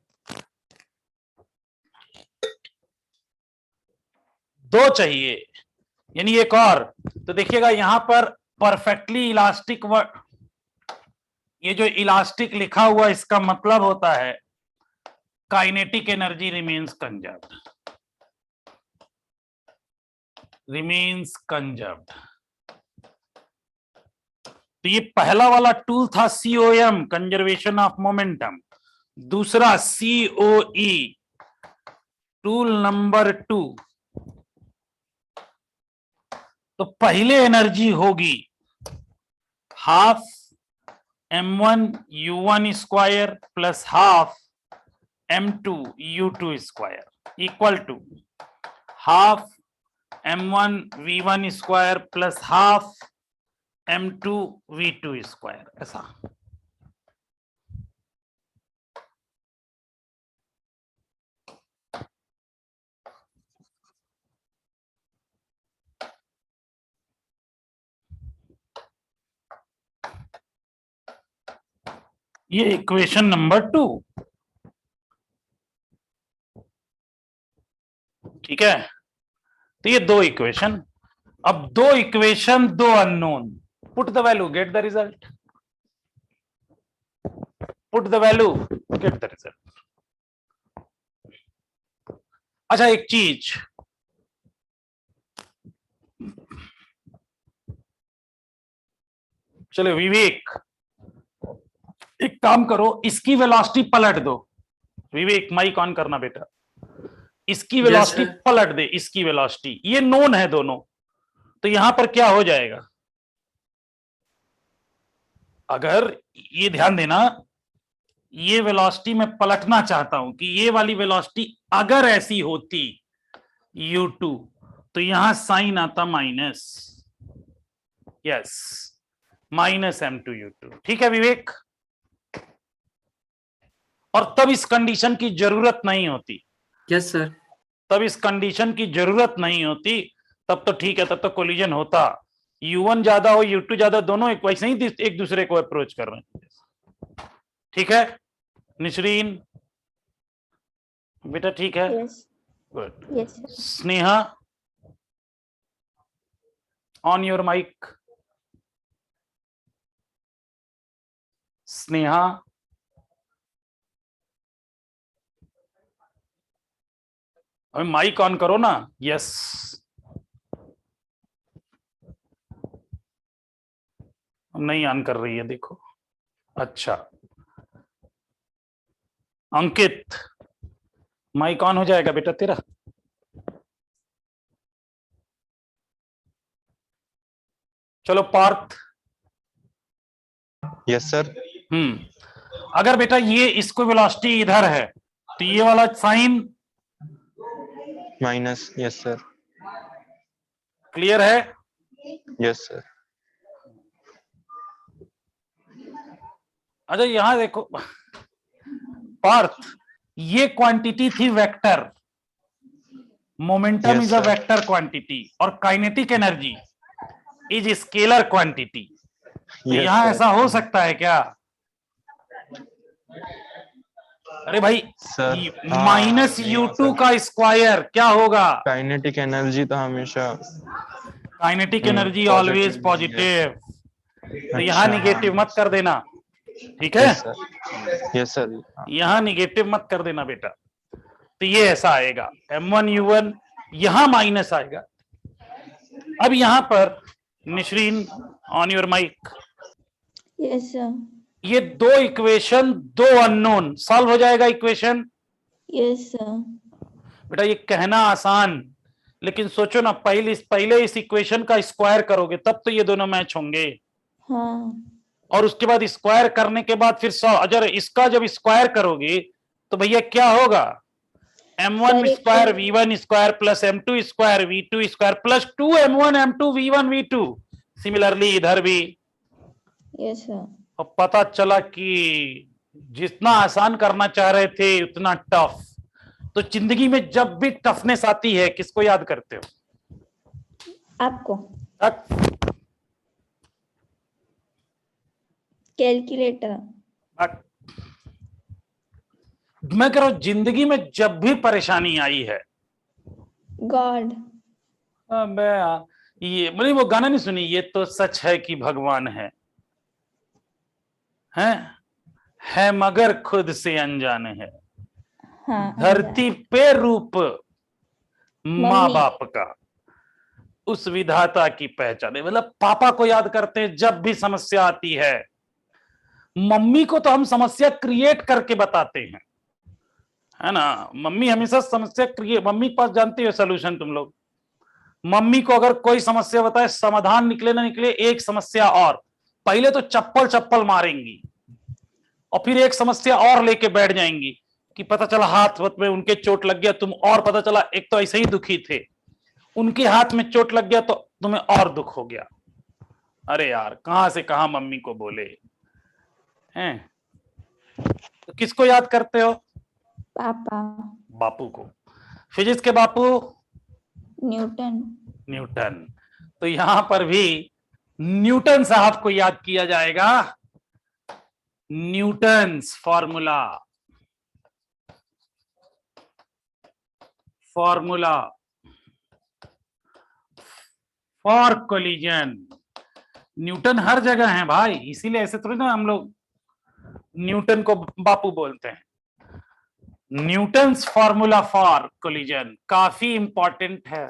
[SPEAKER 1] 2 चाहिए, यानी एक और। तो देखिएगा यहां पर परफेक्टली इलास्टिक, ये जो इलास्टिक लिखा हुआ इसका मतलब होता है काइनेटिक एनर्जी रिमेन्स कंजर्व्ड, तो ये पहला वाला टूल था COM, कंजर्वेशन ऑफ मोमेंटम। दूसरा COE, टूल नंबर 2। तो पहले एनर्जी होगी half m1 u1 square plus half m2 u2 square equal to half m1 v1 square plus half m2 v2 square. ऐसा ये इक्वेशन नंबर 2, ठीक है। तो ये दो इक्वेशन, अब दो इक्वेशन, दो unknown, put the value get the result, put the value get the result. अच्छा एक चीज, चलो विवेक एक काम करो, इसकी वेलोसिटी पलट दो। विवेक माइक ऑन करना बेटा। इसकी वेलोसिटी
[SPEAKER 6] sir.
[SPEAKER 1] पलट दे, इसकी वेलोसिटी, ये नोन है दोनों, तो यहां पर क्या हो जाएगा? अगर ये ध्यान देना, ये वेलोसिटी मैं पलटना चाहता हूं कि ये वाली वेलोसिटी अगर ऐसी होती u2, तो यहां साइन आता minus, yes, minus m2 u2। ठीक है विवेक? और तब इस कंडीशन की जरूरत नहीं होती।
[SPEAKER 6] Yes sir.
[SPEAKER 1] तब इस कंडीशन की जरूरत नहीं होती, तब तो ठीक है, तब तो कोलिजन होता। u1 ज्यादा हो u2 ज्यादा, दोनों एक वैसे ही एक दूसरे को अप्रोच कर रहे हैं। ठीक है निशरीन बेटा? ठीक है, good.
[SPEAKER 3] Yes
[SPEAKER 1] Sneha on your mic. Sneha अभी माइक ऑन करो ना। यस, नहीं ऑन कर रही है, देखो। अच्छा अंकित माइक ऑन हो जाएगा बेटा तेरा। चलो पार्थ।
[SPEAKER 7] Yes sir.
[SPEAKER 1] अगर बेटा ये इसको वेलोसिटी इधर है, तो ये वाला sign
[SPEAKER 7] minus. Yes sir.
[SPEAKER 1] Clear है?
[SPEAKER 7] Yes sir.
[SPEAKER 1] अच्छा यहां देखो पार्थ, ये क्वांटिटी थी vector, momentum
[SPEAKER 7] Yes,
[SPEAKER 1] is a
[SPEAKER 7] sir.
[SPEAKER 1] Vector quantity और kinetic energy is scalar quantity. तो
[SPEAKER 7] Yes,
[SPEAKER 1] यहां
[SPEAKER 7] sir.
[SPEAKER 1] ऐसा हो सकता है क्या? अरे भाई
[SPEAKER 7] सर
[SPEAKER 1] माइनस u2 का स्क्वायर क्या होगा?
[SPEAKER 7] काइनेटिक एनर्जी तो हमेशा
[SPEAKER 1] काइनेटिक एनर्जी
[SPEAKER 7] positive
[SPEAKER 1] ऑलवेज
[SPEAKER 7] ही है।
[SPEAKER 1] पॉजिटिव। तो यहाँ
[SPEAKER 7] अच्छा,
[SPEAKER 1] निगेटिव
[SPEAKER 7] हाँ।
[SPEAKER 1] मत कर देना, ठीक है?
[SPEAKER 7] Yes sir. Yes sir.
[SPEAKER 1] यहाँ निगेटिव मत कर देना बेटा। तो ये ऐसा आएगा m1 u1, यहां माइनस आएगा। अब यहां पर Nishrin on your mic.
[SPEAKER 3] Yes sir.
[SPEAKER 1] ये दो इक्वेशन, दो अननोन, सॉल्व हो जाएगा इक्वेशन।
[SPEAKER 3] Yes sir.
[SPEAKER 1] बेटा ये कहना आसान, लेकिन सोचो ना, पहले इस इक्वेशन का स्क्वायर करोगे तब तो ये दोनों मैच होंगे।
[SPEAKER 3] हाँ
[SPEAKER 1] और उसके बाद स्क्वायर करने के बाद फिर 100, अगर इसका जब स्क्वायर करोगे तो भैया क्या होगा? m1
[SPEAKER 3] sir,
[SPEAKER 1] square v1 square plus m2 square v2 square plus 2m1 m2 v1 v2। Similarly इधर भी।
[SPEAKER 3] Yes sir.
[SPEAKER 1] और पता चला कि जितना आसान करना चाह रहे थे उतना टफ। तो जिंदगी में जब भी टफनेस आती है किसको याद करते हो?
[SPEAKER 3] आपको
[SPEAKER 1] अब
[SPEAKER 3] कैलकुलेटर।
[SPEAKER 1] मैं कह रहा हूं जिंदगी में जब भी परेशानी आई है,
[SPEAKER 3] गॉड।
[SPEAKER 1] ये मतलब वो गाना नहीं सुनी, ये तो सच है कि भगवान है मगर खुद से अनजान है।
[SPEAKER 3] हाँ
[SPEAKER 1] धरती पे रूप माँ
[SPEAKER 3] मम्मी।
[SPEAKER 1] बाप का, उस विधाता की पहचान है। मतलब पापा को याद करते हैं जब भी समस्या आती है। मम्मी को तो हम समस्या क्रिएट करके बताते हैं, है ना। मम्मी हमेशा समस्या क्रिएट, मम्मी के पास जानती हो सोल्यूशन तुम लोग। मम्मी को अगर कोई समस्या बताए, समाधान निकले ना निकले, एक समस्या और, पहले तो चप्पल चप्पल मारेंगी और फिर एक समस्या और लेके बैठ जाएंगी कि पता चला हाथ में उनके चोट लग गया, तुम और पता चला एक तो ऐसे ही दुखी थे, उनके हाथ में चोट लग गया तो तुम्हें और दुख हो गया। अरे यार कहां से कहां मम्मी को बोले हैं। तो किसको याद करते हो?
[SPEAKER 8] पापा।
[SPEAKER 1] बापू को। फिजिक्स के बापू
[SPEAKER 8] न्यूटन।
[SPEAKER 1] न्यूटन। तो यहां पर भी न्यूटन साहब को याद किया जाएगा। Newton's formula for collision. Newton हर जगह है भाई, इसीलिए ऐसे थोड़ी ना हम लोग न्यूटन को बापू बोलते हैं। न्यूटन्स फॉर्मूला फॉर कोलिजन काफी इंपॉर्टेंट है।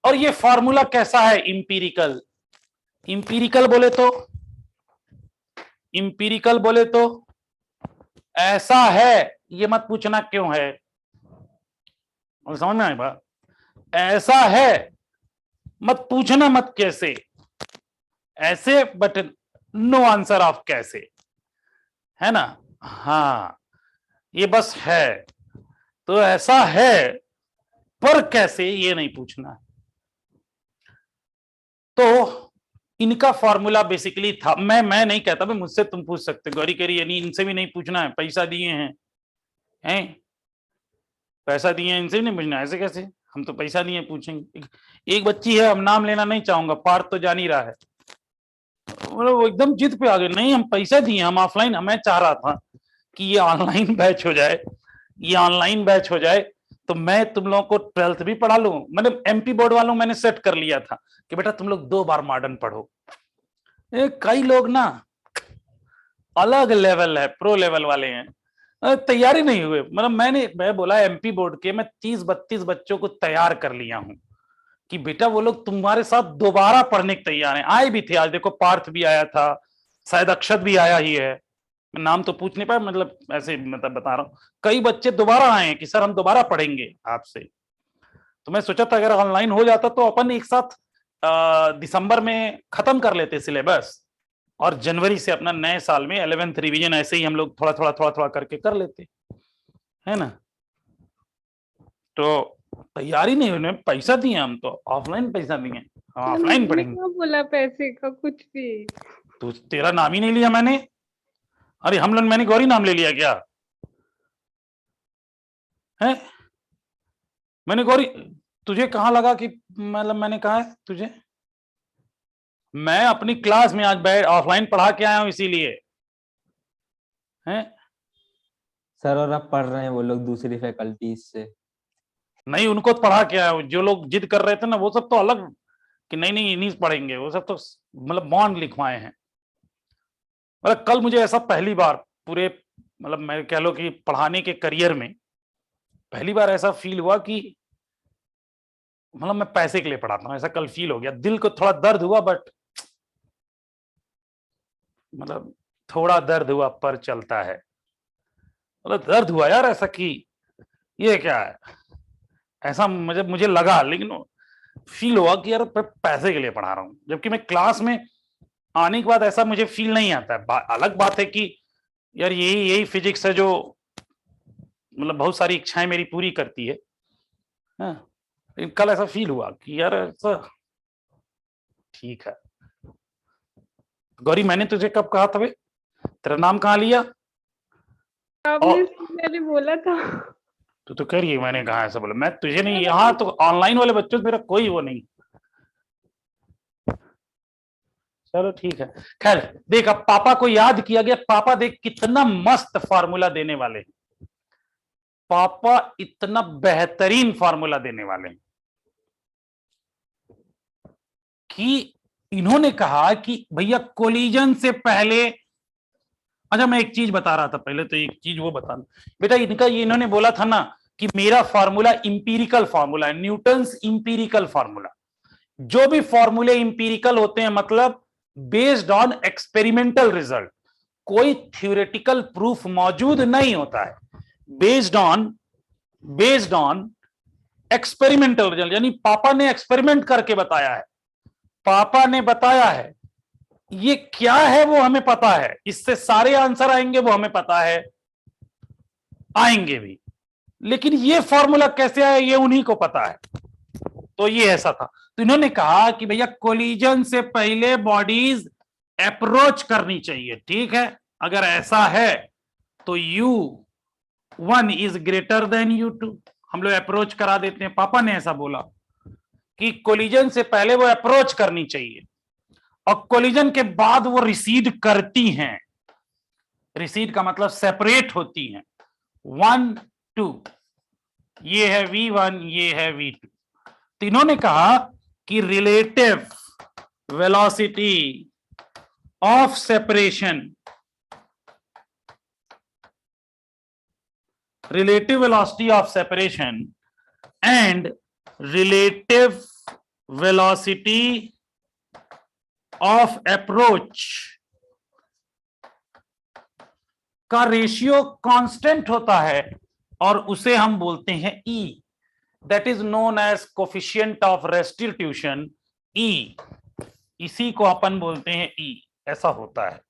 [SPEAKER 1] और ये फॉर्मूला कैसा है? इंपीरिकल। इंपीरिकल बोले तो ऐसा है, ये मत पूछना क्यों है, और समझ में आए बात? ऐसा है मत पूछना, मत कैसे, ऐसे बट नो आंसर ऑफ कैसे, है ना। हाँ ये बस है, तो ऐसा है पर कैसे ये नहीं पूछना है। तो इनका फॉर्मूला बेसिकली था, मैं नहीं कहता, मैं मुझसे तुम पूछ सकते, गौरी करी यानी इनसे भी नहीं पूछना है, पैसा दिए हैं पैसा दिए हैं, इनसे भी नहीं पूछना। ऐसे कैसे? हम तो पैसा दिए पूछेंगे। एक बच्ची है, हम नाम लेना नहीं चाहूंगा, पार्थ तो जान ही रहा है, वो एकदम जिद पे आ गए, नहीं हम पैसा दिए, हम ऑफलाइन। मैं चाह रहा था कि ये ऑनलाइन बैच हो जाए, तो मैं तुम लोगों को 12th भी पढ़ा लूं। मैंने MP बोर्ड वालों मैंने सेट कर लिया था कि बेटा तुम लोग 2 बार मॉडर्न पढ़ो। कई लोग ना अलग लेवल है, प्रो लेवल वाले हैं, तैयारी नहीं हुए। मतलब मैं बोला MP बोर्ड के मैं 30-32 बच्चों को तैयार कर लिया हूं कि बेटा वो लोग तुम्हारे साथ दोबारा पढ़ने के तैयार हैं। आए भी थे, आज देखो पार्थ भी आया था, शायद अक्षत भी आया ही है, नाम तो पूछ नहीं पाया, मतलब ऐसे मतलब बता रहा हूँ। कई बच्चे दोबारा आए हैं कि सर हम दोबारा पढ़ेंगे आपसे। तो मैं सोचा था अगर ऑनलाइन हो जाता तो अपन एक साथ दिसंबर में खत्म कर लेते सिलेबस, और जनवरी से अपना नए साल में 11th रिवीजन ऐसे ही हम लोग थोड़ा करके कर लेते, है ना। तो तैयारी नहीं, उन्हें पैसा दिए, हम तो ऑफलाइन पैसा दिए, हम ऑफलाइन पढ़ेंगे।
[SPEAKER 5] क्या बोला पैसे का कुछ भी?
[SPEAKER 1] तो तेरा नाम ही नहीं लिया मैंने। अरे हम लोग, मैंने गौरी नाम ले लिया क्या है? मैंने गौरी, तुझे कहां लगा कि मतलब मैंने कहा है तुझे? मैं अपनी क्लास में आज बैठ ऑफलाइन पढ़ा के आया हूं, इसीलिए हैं।
[SPEAKER 2] सर और अब पढ़ रहे हैं वो लोग दूसरी फैकल्टीज से।
[SPEAKER 1] नहीं, उनको पढ़ा के आया हूं। जो लोग जिद कर रहे थे ना, वो सब तो अलग कि नहीं पढ़ेंगे, वो सब तो मतलब बॉन्ड लिखवाए हैं। मतलब कल मुझे ऐसा पहली बार पूरे, मतलब मैं कह लो कि पढ़ाने के करियर में पहली बार ऐसा फील हुआ कि मतलब मैं पैसे के लिए पढ़ाता हूं, ऐसा कल फील हो गया। दिल को थोड़ा दर्द हुआ, बट मतलब थोड़ा दर्द हुआ पर चलता है। मतलब दर्द हुआ यार ऐसा कि ये क्या है, ऐसा मुझे लगा, लेकिन फील हुआ कि यार पैसे के लिए पढ़ा रहा हूं। जबकि मैं क्लास में आने के बाद ऐसा मुझे फील नहीं आता है। अलग बात है कि यार यही फिजिक्स है जो मतलब बहुत सारी इच्छाएं मेरी पूरी करती है। लेकिन कल ऐसा फील हुआ कि यार ऐसा ठीक है। गौरी मैंने तुझे कब कहा था बे? तेरा नाम कहाँ लिया?
[SPEAKER 5] आपने मैंने बोला था।
[SPEAKER 1] तू तो कह रही है मैंने कहा ऐसा बोला, मैं तुझे नहीं। यहाँ तो ऑनलाइन वाले बच्चों से मेरा कोई वो नहीं। चलो ठीक है, खैर देख अब पापा को याद किया गया। पापा देख कितना मस्त फार्मूला देने वाले हैं, पापा इतना बेहतरीन फार्मूला देने वाले हैं कि इन्होंने कहा कि भैया कोलिजन से पहले, अच्छा मैं एक चीज बता रहा था पहले, तो एक चीज वो बता बेटा, इनका ये इन्होंने बोला था ना कि मेरा फॉर्मूला इंपीरिकल फॉर्मूला है, न्यूटन्स इंपीरिकल फॉर्मूला। जो भी फॉर्मूले इंपीरिकल होते हैं मतलब बेस्ड ऑन एक्सपेरिमेंटल रिजल्ट, कोई थ्योरेटिकल प्रूफ मौजूद नहीं होता है, बेस्ड ऑन एक्सपेरिमेंटल रिजल्ट। यानी पापा ने एक्सपेरिमेंट करके बताया है, पापा ने बताया है, ये क्या है वो हमें पता है, इससे सारे आंसर आएंगे वो हमें पता है, आएंगे भी, लेकिन ये फॉर्मूला कैसे आया ये उन्हीं को पता है। तो ये ऐसा था। तो इन्होंने कहा कि भैया कोलिजन से पहले बॉडीज अप्रोच करनी चाहिए, ठीक है। अगर ऐसा है तो U1 is greater than U2, हम लोग अप्रोच करा देते हैं। पापा ने ऐसा बोला कि कोलिजन से पहले वो अप्रोच करनी चाहिए और कोलिजन के बाद वो रिसीड करती हैं। रिसीड का मतलब सेपरेट होती हैं, 1 2, ये है V1, ये है V2। तो इन्होंने कहा कि relative velocity of separation, relative velocity of separation and relative velocity of approach का रेशियो कांस्टेंट होता है और उसे हम बोलते हैं E, that is known as coefficient of restitution, E, इसी को अपन बोलते हैं E, ऐसा होता है।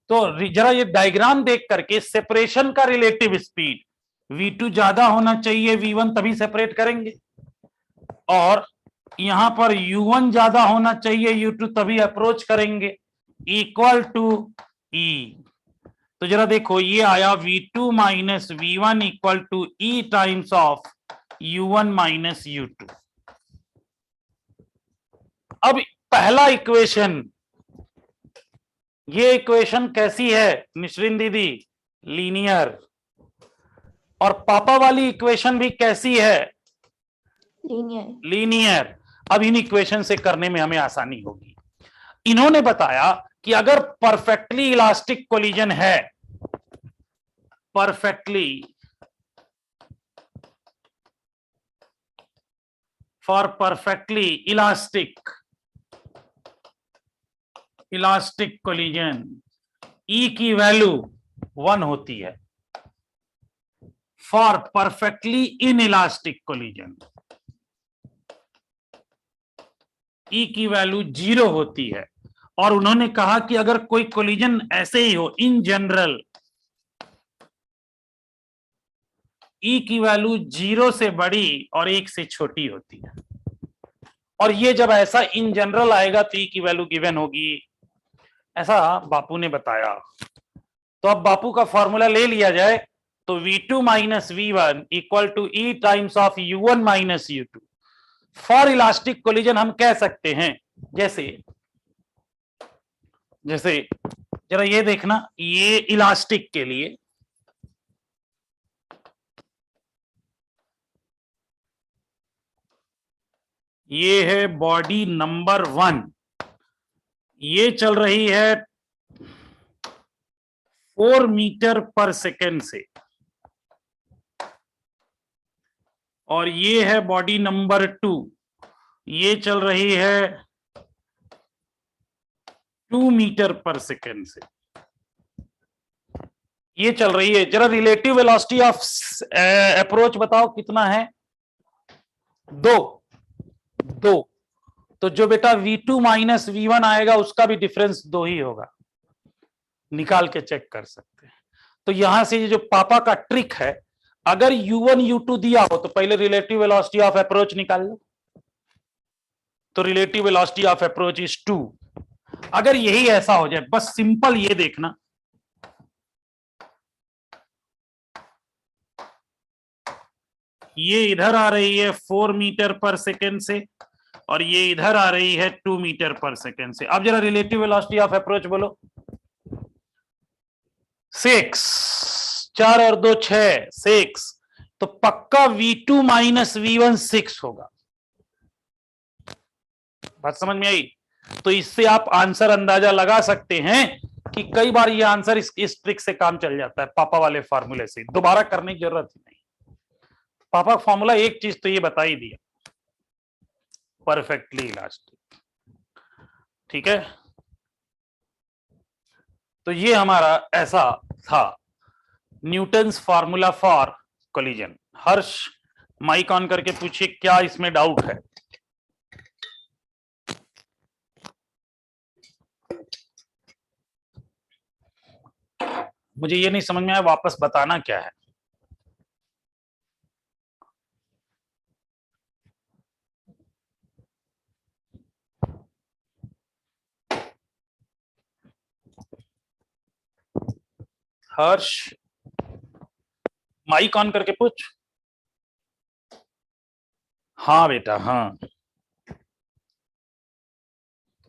[SPEAKER 1] तो जरा ये डायग्राम देख करके सेपरेशन का रिलेटिव स्पीड V2 ज्यादा होना चाहिए V1 तभी सेपरेट करेंगे, और यहां पर U1 ज्यादा होना चाहिए U2 तभी अप्रोच करेंगे, इक्वल टू E। तो जरा देखो ये आया V2 minus V1 equal to E times of U1 minus U2। अब पहला इक्वेशन, ये इक्वेशन कैसी है निश्रिन दीदी? लीनियर। और पापा वाली इक्वेशन भी कैसी है? लीनियर। अब इन इक्वेशन से करने में हमें आसानी होगी। इन्होंने बताया कि अगर परफेक्टली इलास्टिक कोलिजन है, perfectly for perfectly elastic collision E की वैल्यू 1 होती है। For perfectly inelastic collision E की वैल्यू 0 होती है। और उन्होंने कहा कि अगर कोई कोलिजन ऐसे ही हो इन जनरल, E की वैल्यू 0 से बड़ी और 1 से छोटी होती है। और ये जब ऐसा इन जनरल आएगा तो E की वैल्यू गिवन होगी, ऐसा बापू ने बताया। तो अब बापू का फॉर्मूला ले लिया जाए तो V2 minus V1 equal to E times of U1 minus U2। For elastic collision हम कह सकते हैं, जैसे जरा ये देखना, ये इलास्टिक के लिए ये है बॉडी नंबर 1, ये चल रही है 4 मीटर पर सेकेंड से, और ये है बॉडी नंबर 2, ये चल रही है 2 मीटर पर सेकेंड से, ये चल रही है। जरा रिलेटिव वेलोसिटी ऑफ अप्रोच बताओ कितना है? 2। तो जो बेटा V2 माइनस V1 आएगा उसका भी डिफरेंस 2 ही होगा, निकाल के चेक कर सकते हैं। तो यहां से ये जो पापा का ट्रिक है, अगर U1 U2 दिया हो तो पहले रिलेटिव वेलोसिटी ऑफ अप्रोच निकाल लो, तो relative velocity of approach is 2। अगर यही ऐसा हो जाए, बस सिंपल ये देखना, ये इधर आ रही है 4 मीटर पर सेकेंड से और ये इधर आ रही है 2 मीटर पर सेकेंड से। अब जरा रिलेटिव वेलोसिटी ऑफ अप्रोच बोलो। 6, 4 और 2 6, 6। तो पक्का V2 माइनस V1 6 होगा। बात समझ में आई? तो इससे आप आंसर अंदाजा लगा सकते हैं कि कई बार ये आंसर इस ट्रिक से काम चल जाता है, पापा वाले फॉर्मूले से, दोबारा करने की जरूरत ही नहीं। पापा फॉर्मूला एक चीज तो ये बता ही दिया, परफेक्टली इलास्टिक। ठीक है, तो ये हमारा ऐसा था Newton's formula for collision. Harsh mic on करके पूछिए क्या इसमें डाउट है। मुझे ये नहीं समझ में आया, वापस बताना क्या है। हर्ष माइक ऑन करके पूछ। हाँ बेटा, हाँ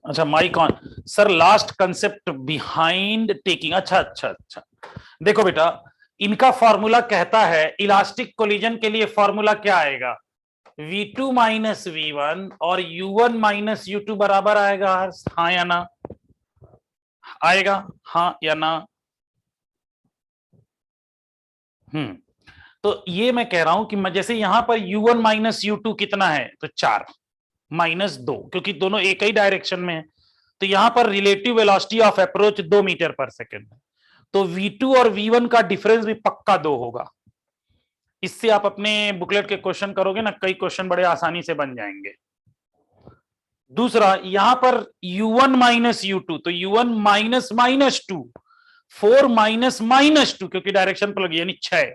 [SPEAKER 1] अच्छा mic on. Sir last concept behind taking, अच्छा अच्छा अच्छा। देखो बेटा, इनका फॉर्मूला कहता है इलास्टिक कोलिजन के लिए फॉर्मूला क्या आएगा, V2 माइनस V1 और U1 माइनस U2 बराबर आएगा। हाँ या ना आएगा, हाँ या ना? तो ये मैं कह रहा हूं कि मैं जैसे यहां पर U1 माइनस U2 कितना है, तो 4 माइनस 2, क्योंकि दोनों एक ही डायरेक्शन में है। तो यहां पर relative velocity of approach 2 metre per second है। तो V2 और V1 का डिफरेंस भी पक्का 2 होगा। इससे आप अपने बुकलेट के क्वेश्चन करोगे ना, कई क्वेश्चन बड़े आसानी से बन जाएंगे। दूसरा, यहां पर U1 माइनस U2, तो U1 minus minus 2, 4 minus minus 2, क्योंकि डायरेक्शन पर लगी यानी 6।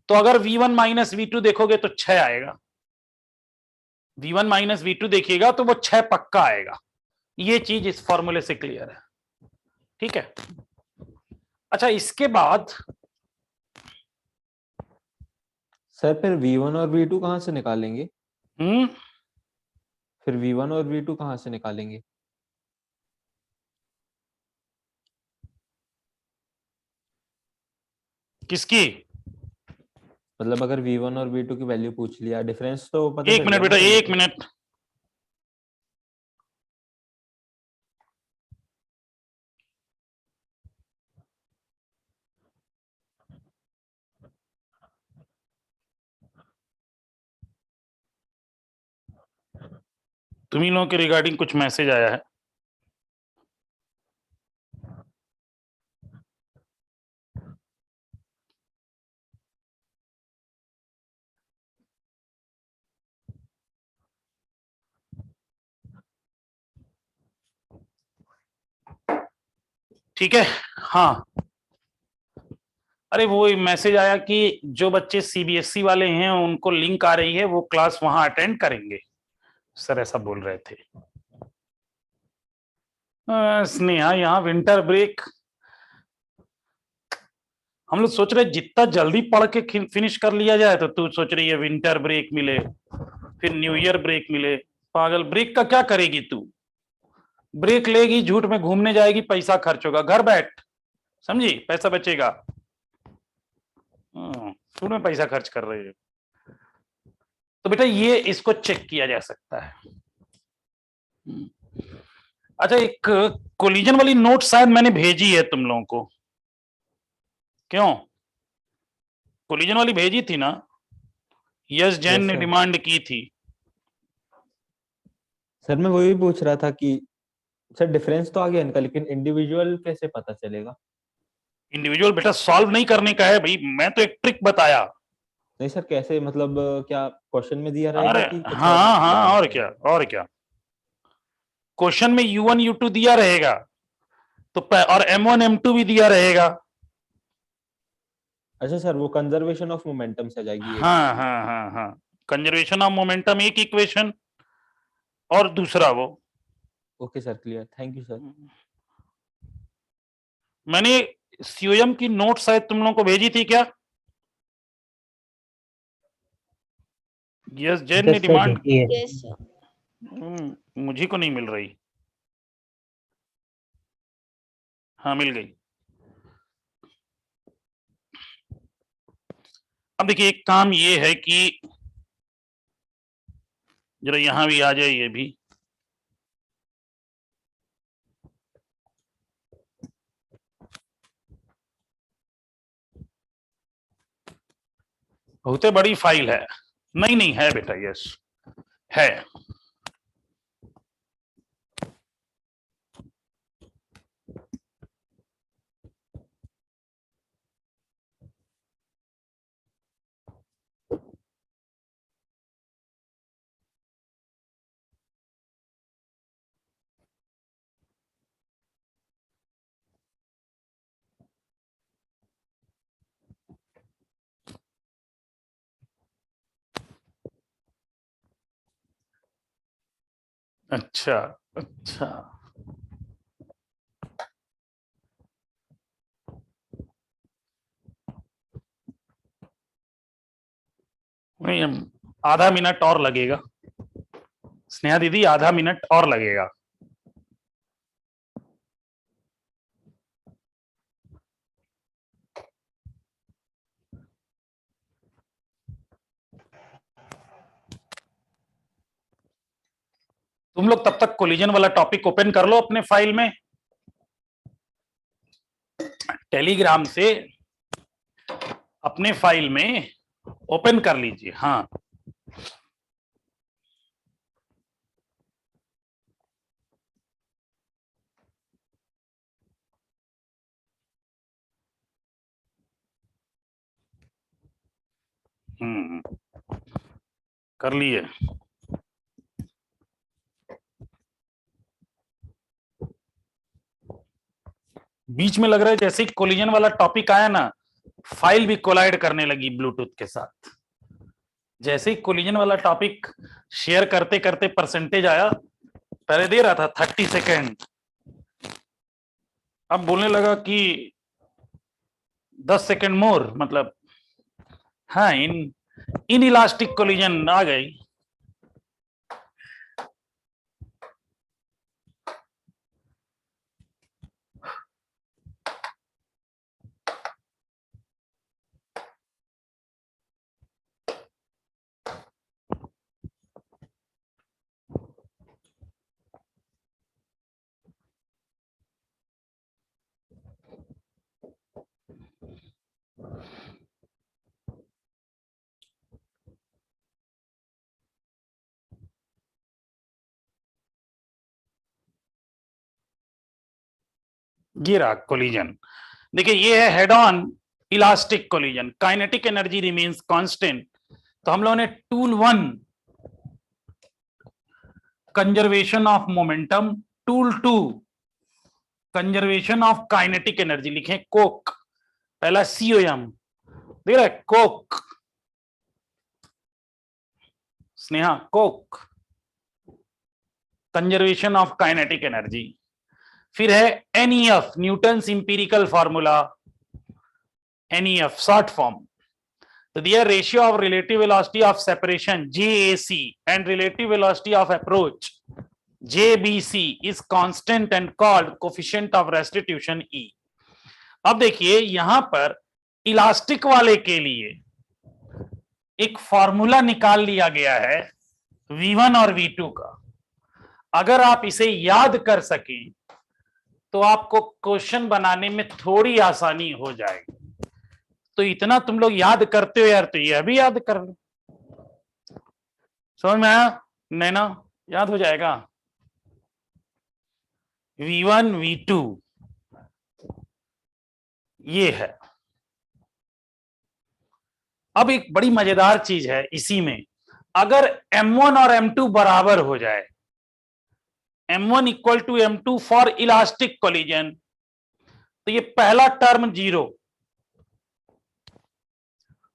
[SPEAKER 1] तो अगर V1 माइनस V2 देखोगे तो 6 आएगा। V1 माइनस V2 देखिएगा तो वो 6 पक्का आएगा। ये चीज इस फॉर्मूले से क्लियर है। ठीक है, अच्छा इसके बाद
[SPEAKER 2] सर फिर V1 और V2 कहाँ से निकालेंगे? फिर V1 और V2 कहाँ से निकालेंगे?
[SPEAKER 1] किसकी?
[SPEAKER 2] मतलब अगर V1 और V2 की वैल्यू पूछ लिया, डिफरेंस तो पता
[SPEAKER 1] एक
[SPEAKER 2] चल
[SPEAKER 1] मिनट
[SPEAKER 2] गया ना
[SPEAKER 1] बेटा,
[SPEAKER 2] पहले
[SPEAKER 1] एक
[SPEAKER 2] से।
[SPEAKER 1] मिनट। तुम्ही लोगों के रिगार्डिंग कुछ मैसेज आया है। ठीक है, हाँ अरे वो मैसेज आया कि जो बच्चे सीबीएसई वाले हैं उनको लिंक आ रही है, वो क्लास वहां अटेंड करेंगे। सर ऐसा बोल रहे थे। स्नेहा, यहाँ विंटर ब्रेक हम लोग सोच रहे जितना जल्दी पढ़ के फिनिश कर लिया जाए, तो तू सोच रही है विंटर ब्रेक मिले, फिर न्यू ईयर ब्रेक मिले। पागल, ब्रेक का क्या करेगी तू? ब्रेक लेगी, झूठ में घूमने जाएगी, पैसा खर्च होगा। घर बैठ, समझी, पैसा बचेगा। झूठ में पैसा खर्च कर रही है। तो बेटा ये इसको चेक किया जा सकता है। अच्छा, एक कोलिजन वाली नोट शायद मैंने भेजी है तुम लोगों को। क्यों? कोलिजन वाली भेजी थी ना? यस जैन ने डिमांड की थी।
[SPEAKER 2] सर मैं वही पूछ रहा था कि सर डिफरेंस तो आ गया इनका, लेकिन इंडिविजुअल कैसे पता चलेगा?
[SPEAKER 1] इंडिविजुअल बेटा सॉल्व नहीं करने का है भाई, मैं तो एक ट्रिक बताया। नहीं
[SPEAKER 2] सर कैसे, मतलब क्या क्वेश्चन में दिया रहेगा
[SPEAKER 1] अरे
[SPEAKER 2] कि कुछ और
[SPEAKER 1] हाँ हाँ,
[SPEAKER 2] लगाना
[SPEAKER 1] और
[SPEAKER 2] पड़ेगा?
[SPEAKER 1] क्या और क्या। क्वेश्चन में U1 U2 दिया रहेगा, तो और M1 M2 भी दिया रहेगा।
[SPEAKER 2] अच्छा सर, वो कंजर्वेशन ऑफ मोमेंटम से आ जाएगी।
[SPEAKER 1] हाँ हाँ हाँ हाँ, कंजर्वेशन ऑफ मोमेंटम एक इक्वेशन, और दूसरा वो।
[SPEAKER 2] Okay sir, clear, thank you sir.
[SPEAKER 1] मैंने सीओएम की नोट शायद तुम लोगों को भेजी थी क्या? यस जैन ने डिमांड,
[SPEAKER 8] यस सर।
[SPEAKER 1] मुझे को नहीं मिल रही। हाँ मिल गई। अब देखिए एक काम ये है कि जरा यहां भी आ जाए ये भी। बहुत बड़ी फाइल है। नहीं नहीं है बेटा, यस है। अच्छा अच्छा, नहीं आधा मिनट और लगेगा स्नेहा दीदी, आधा मिनट और लगेगा। तुम लोग तब तक कोलिजन वाला टॉपिक ओपन कर लो अपने फाइल में, टेलीग्राम से अपने फाइल में ओपन कर लीजिए। हाँ कर लिए। बीच में लग रहा है जैसे ही कोलिजन वाला टॉपिक आया ना, फाइल भी कोलाइड करने लगी ब्लूटूथ के साथ। जैसे ही कोलिजन वाला टॉपिक शेयर करते करते परसेंटेज आया, पहले दे रहा था 30 सेकेंड, अब बोलने लगा कि 10 सेकेंड मोर, मतलब हाँ इन इलास्टिक कोलिजन आ गई। ये रहा कोलिजन। देखिए ये है head on elastic collision, kinetic energy remains constant. तो हम लोगों ने tool 1 conservation of momentum, tool 2 conservation of kinetic energy लिखे कोक, पहला COM देख रहा है Coke, Sneha Coke conservation of kinetic energy. फिर है NEF Newton's empirical formula, NEF short form. तो दिया ratio of relative velocity of separation JAC and relative velocity of approach JBC is constant and called coefficient of restitution E। अब देखिए यहां पर elastic वाले के लिए एक फॉर्मूला निकाल लिया गया है V1 और V2 का। अगर आप इसे याद कर सकें तो आपको क्वेश्चन बनाने में थोड़ी आसानी हो जाएगी। तो इतना तुम लोग याद करते हो यार, तो यह भी याद कर लो। समझ में आया? नैना याद हो जाएगा। V1 V2 ये है। अब एक बड़ी मजेदार चीज है इसी में, अगर M1 और M2 बराबर हो जाए, M1 equal to M2 for elastic collision, तो ये पहला टर्म 0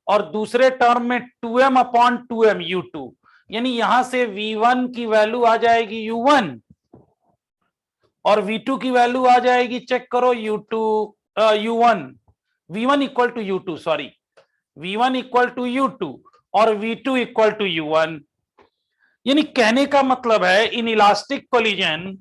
[SPEAKER 1] और दूसरे टर्म में 2m अपॉन 2m U2, यानी यहां से V1 की वैल्यू आ जाएगी U1 और V2 की वैल्यू आ जाएगी, चेक करो U1, V1 equal to U2, sorry V1 equal to U2 और V2 इक्वल टू U1। यानी कहने का मतलब है इन इलास्टिक कोलिजन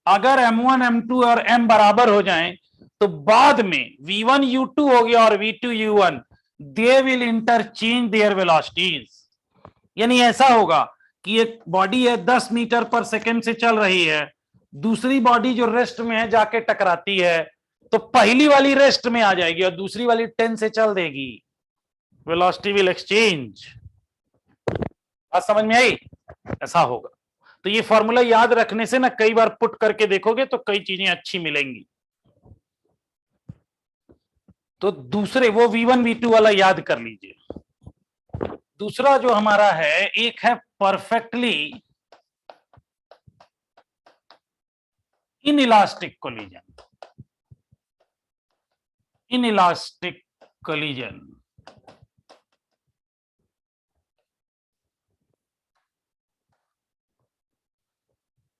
[SPEAKER 1] अगर M1 M2 और M बराबर हो जाएं तो बाद में V1 U2 हो गया और V2 U1, they will interchange there velocities. यानी ऐसा होगा कि एक बॉडी है 10 मीटर पर सेकंड से चल रही है, दूसरी बॉडी जो रेस्ट में है जाके टकराती है, तो पहली वाली रेस्ट में आ जाएगी और दूसरी वाली 10 से चल देगी। Velocity will exchange. बात समझ में आई? ऐसा होगा। तो ये फॉर्मूला याद रखने से ना कई बार पुट करके देखोगे तो कई चीजें अच्छी मिलेंगी। तो दूसरे वो V1 V2 वाला याद कर लीजिए। दूसरा जो हमारा है, एक है perfectly inelastic collision. Inelastic collision,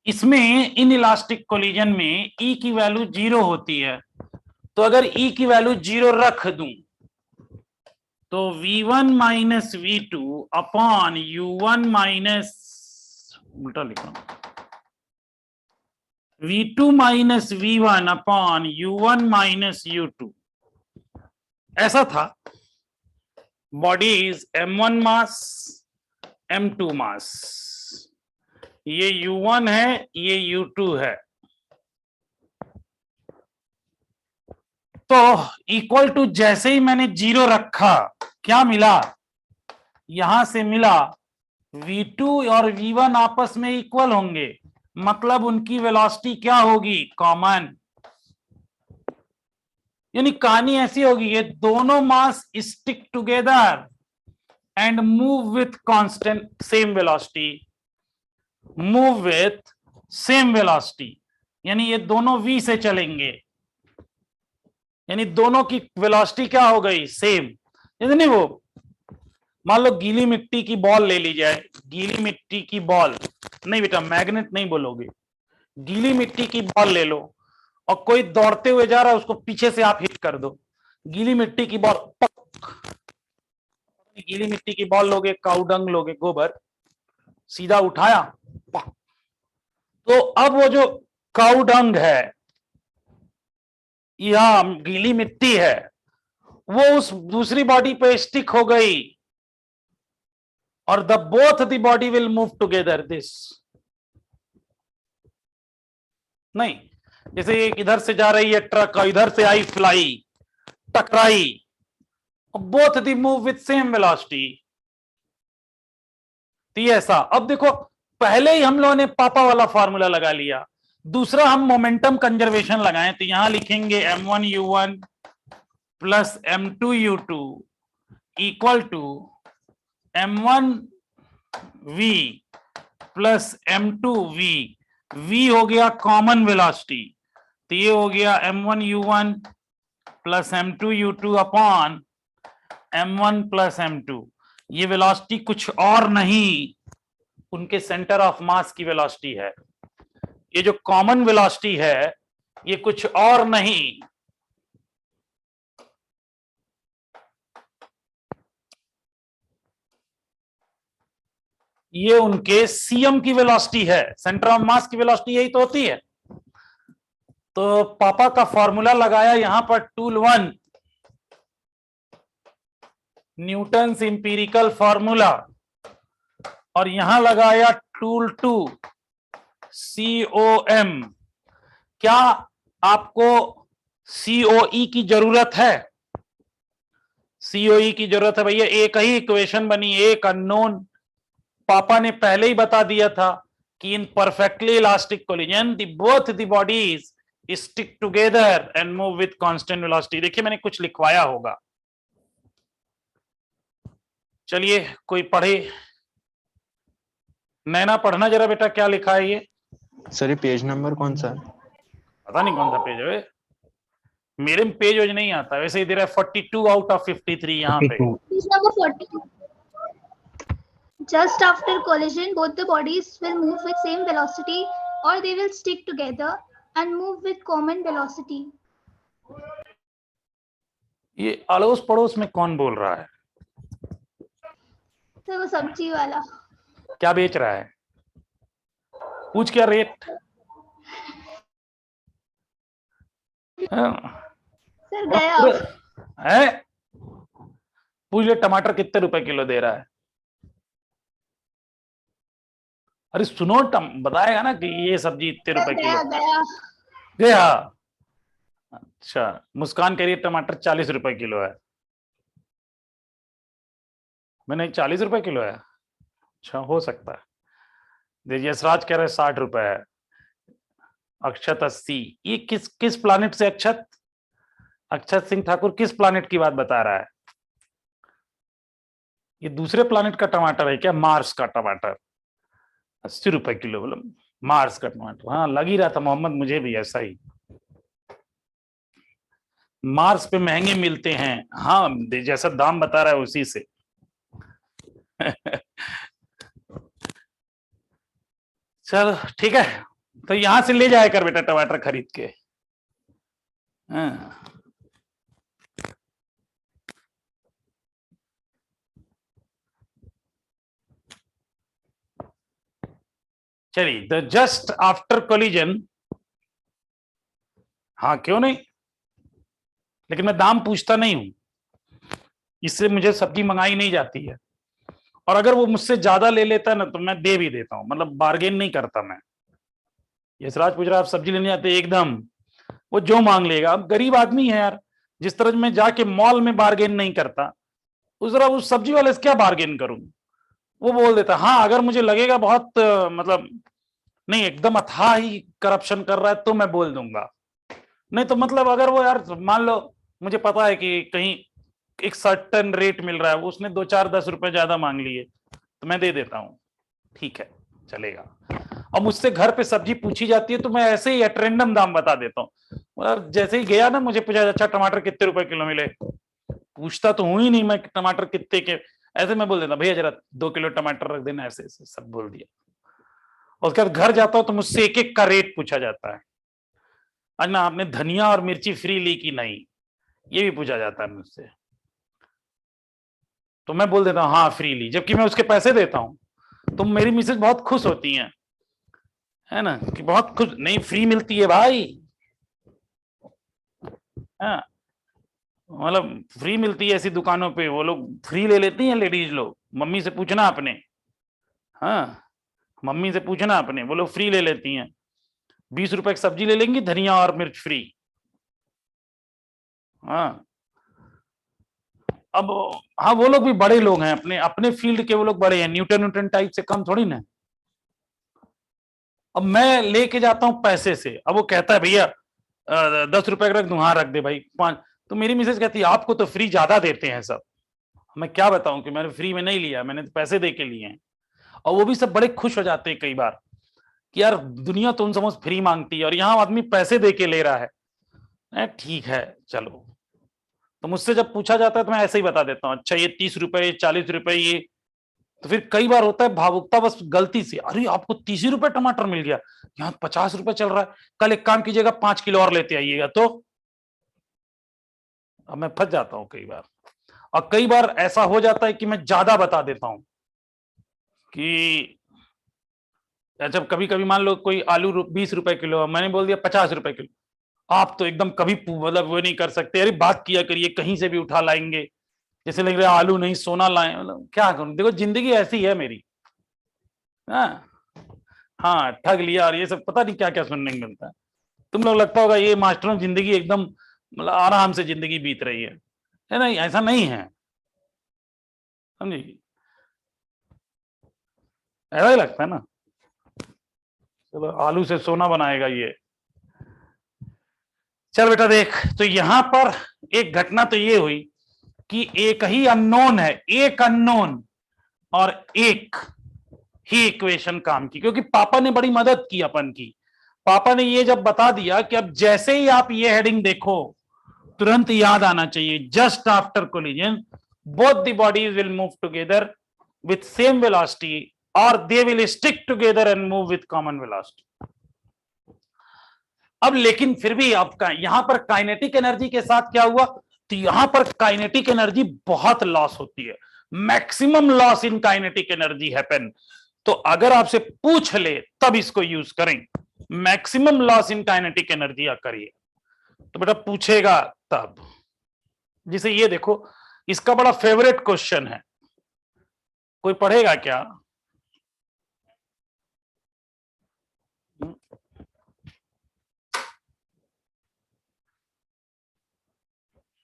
[SPEAKER 1] इसमें इनइलास्टिक कोलिजन में E की वैल्यू 0 होती है। तो अगर E की वैल्यू 0 रख दूं तो V1 minus V2 upon U1 minus, उल्टा लिखा, V2 minus V1 upon U1 minus U2, ऐसा था। बॉडीज M1 मास, M2 मास, ये U1 है, ये U2 है। तो इक्वल टू जैसे ही मैंने 0 रखा, क्या मिला? यहां से मिला V2 और V1 आपस में इक्वल होंगे, मतलब उनकी वेलोसिटी क्या होगी? कॉमन। यानी कहानी ऐसी होगी, ये दोनों mass stick together and move with constant same velocity, move with same velocity, यानी ये दोनों V से चलेंगे, यानी दोनों की वेलोसिटी क्या हो गई? सेम। नहीं, वो मान लो गीली मिट्टी की बॉल ले ली जाए, गीली मिट्टी की बॉल, नहीं बेटा मैग्नेट नहीं बोलोगे, गीली मिट्टी की बॉल ले लो और कोई दौड़ते हुए जा रहा है, उसको पीछे से आप हिट कर दो, गीली मिट्टी की बॉल पक। गीली मिट्टी की बॉल लोगे, काउडंग लोगे, गोबर, सीधा उठाया पक। तो अब वो जो काउडंग है या गीली मिट्टी है, वो उस दूसरी बॉडी पे स्टिक हो गई और the both the body will move together. This नहीं, जैसे एक इधर से जा रही है ट्रक और इधर से आई फ्लाई, टकराई, both the move with same velocity. तो ये ऐसा। अब देखो, पहले ही हम लोगों ने पापा वाला फॉर्मूला लगा लिया, दूसरा हम मोमेंटम कंजर्वेशन लगाएं, तो यहां लिखेंगे M1 U1 plus M2 U2 equal to M1 V plus M2 V। V हो गया कॉमन वेलोसिटी, तो ये हो गया M1 U1 plus M2 U2 upon M1 plus M2। ये वेलोसिटी कुछ और नहीं, उनके सेंटर ऑफ मास की वेलोसिटी है। ये जो कॉमन वेलोसिटी है ये कुछ और नहीं, ये उनके सीएम की वेलोसिटी है, सेंटर ऑफ मास की वेलोसिटी यही तो होती है। तो पापा का फॉर्मूला लगाया यहां पर टूल 1, न्यूटन्स इंपीरिकल फॉर्मूला, और यहां लगाया टूल 2 COM। क्या आपको COE की जरूरत है? COE की जरूरत है भैया, एक ही इक्वेशन बनी, एक अननोन। पापा ने पहले ही बता दिया था कि in perfectly elastic collision the both the bodies stick together and move with constant velocity. देखिए मैंने कुछ लिखवाया होगा, चलिए कोई पढ़े। नैना पढ़ना जरा बेटा, क्या लिखा है ये?
[SPEAKER 7] सर ये पेज नंबर कौन सा है?
[SPEAKER 1] पता नहीं कौन सा पेज है, मेरे में पेज वोज नहीं आता, वैसे इधर है 42 आउट ऑफ 53 यहाँ पे।
[SPEAKER 9] 42. Just after collision, both the bodies will move with same velocity or they will stick together and move with common velocity.
[SPEAKER 1] ये अड़ोस पड़ोस में कौन बोल रहा है?
[SPEAKER 9] तो वो सब्जी वाला
[SPEAKER 1] क्या बेच रहा है? पूछ क्या रेट?
[SPEAKER 9] सर गया
[SPEAKER 1] है, पूछ ले टमाटर कितने रुपए किलो दे रहा है। अरे सुनो, बताएगा ना कि ये सब्जी इतने रुपए किलो। गया। अच्छा, मुस्कान कह रही है टमाटर 40 रुपए किलो है। मैंने 40 रुपए किलो है, अच्छा हो सकता है। देखिए यशराज कह रहे 60 रुपए है, अक्षत 80। ये किस किस प्लानिट से अक्षत सिंह ठाकुर किस प्लानिट की बात बता रहा है? ये दूसरे प्लानिट का टमाटर है क्या? मार्स का टमाटर 80 रुपए किलो, मतलब मार्स का टमाटर। हाँ लग ही रहा था मोहम्मद, मुझे भी ऐसा ही। मार्स पे महंगे मिलते हैं, हाँ जैसा दाम बता रहा है उसी से। चलो ठीक है, तो यहां से ले जाया कर बेटा टमाटर खरीद के। हाँ। चलिए, द जस्ट आफ्टर कोलिजन, हाँ क्यों नहीं, लेकिन मैं दाम पूछता नहीं हूं, इससे मुझे सब्जी मंगाई नहीं जाती है। और अगर वो मुझसे ज्यादा ले लेता है ना तो मैं दे भी देता हूं, मतलब बार्गेन नहीं करता मैं। यशराज पूछ रहा आप सब्जी लेने जाते? एकदम, वो जो मांग लेगा। अब गरीब आदमी है यार, जिस तरह मैं जाके मॉल में बार्गेन नहीं करता, उस तरह उस सब्जी वाले से क्या बार्गेन करूं। वो बोल देता हाँ अगर मुझे लगेगा बहुत मतलब नहीं एकदम अथाह ही करप्शन कर रहा है तो मैं बोल दूंगा, नहीं तो मतलब अगर वो यार मान लो मुझे पता है कि कहीं एक सर्टेन रेट मिल रहा है, उसने 2-4-10 रुपए ज्यादा मांग लिए तो मैं दे देता हूँ, ठीक है चलेगा। और मुझसे घर पे सब्जी पूछी जाती है तो मैं ऐसे ही एट रैंडम दाम बता देता हूँ। और जैसे ही गया ना मुझे पूछा अच्छा टमाटर कितने रुपए किलो मिले, पूछता तो हूं ही नहीं मैं टमाटर कितने के, ऐसे मैं बोल देता भैया जरा 2 किलो टमाटर रख देना, ऐसे ऐसे सब बोल दिया। और उसके बाद घर जाता हूं तो मुझसे एक एक का रेट पूछा जाता है, अन्ना आपने धनिया और मिर्ची फ्री ली कि नहीं, ये भी पूछा जाता है मुझसे। तो मैं बोल देता हूँ हाँ फ्री ली, जबकि मैं उसके पैसे देता हूँ। तो मेरी मिसेज बहुत खुश होती हैं, है ना, कि बहुत खुश, नहीं फ्री मिलती है भाई, हाँ मतलब फ्री मिलती है ऐसी दुकानों पे, वो लोग फ्री ले लेती हैं लेडीज लोग, मम्मी से पूछना अपने, हाँ मम्मी से पूछना अपने, वो लोग फ्री ले लेती हैं। 20 रुपए की सब्जी ले लेंगी, धनिया और मिर्च फ्री। हाँ अब हाँ वो लोग भी बड़े लोग हैं, अपने अपने फील्ड के वो लोग बड़े हैं, न्यूटन टाइप से कम थोड़ी ना। अब मैं लेके जाता हूँ पैसे से, अब वो कहता है भैया 10 रुपए का रख दूं, हाँ रख दे भाई 5। तो मेरी मिसेज कहती है आपको तो फ्री ज्यादा देते हैं सब। मैं क्या बताऊं कि मैंने फ्री में नहीं लिया, मैंने तो पैसे दे के लिए हैं। और वो भी सब बड़े खुश हो जाते हैं कई बार कि यार दुनिया तो उन समझ फ्री मांगती है और यहाँ आदमी पैसे दे के ले रहा है। ठीक है चलो, तो मुझसे जब पूछा जाता है तो मैं ऐसे ही बता देता हूँ अच्छा ये 30 रुपए 40 रुपए ये। तो फिर कई बार होता है भावुकता बस गलती से, अरे आपको 30 ही रुपए टमाटर मिल गया, यहाँ 50 रुपए चल रहा है, कल एक काम कीजिएगा 5 किलो और लेते आइएगा। तो अब मैं फंस जाता हूँ कई बार। और कई बार ऐसा हो जाता है कि मैं ज्यादा बता देता हूं कि जब कभी कभी मान लो कोई आलू 20 रुपए किलो, मैंने बोल दिया 50 रुपए किलो, आप तो एकदम कभी मतलब वो नहीं कर सकते, अरे बात किया करिए कहीं से भी उठा लाएंगे, जैसे लग रहा है आलू नहीं सोना लाए, मतलब क्या करूं, देखो जिंदगी ऐसी है मेरी। हाँ ठग लिया और ये सब पता नहीं क्या क्या सुनने को मिलता है। तुम लोग लगता होगा ये मास्टरों जिंदगी एकदम मतलब आराम से जिंदगी बीत रही है नहीं, ऐसा नहीं है, समझी, ऐसा ही लगता है ना। चलो आलू से सोना बनाएगा ये। चल बेटा देख, तो यहां पर एक घटना तो ये हुई कि एक ही अननोन है, एक अननोन और एक ही इक्वेशन काम की, क्योंकि पापा ने बड़ी मदद की अपन की। पापा ने ये जब बता दिया कि अब जैसे ही आप ये हेडिंग देखो तुरंत याद आना चाहिए, just after collision both the bodies will move together with same velocity or they will stick together and move with common velocity। अब लेकिन फिर भी आपका यहां पर काइनेटिक एनर्जी के साथ क्या हुआ, तो यहां पर काइनेटिक एनर्जी बहुत लॉस होती है, maximum loss in kinetic energy happen. तो अगर आपसे पूछ ले तब इसको यूज करें, maximum loss in kinetic energy करिए, तो बेटा पूछेगा तब। जिसे ये देखो इसका बड़ा फेवरेट क्वेश्चन है, कोई पढ़ेगा क्या?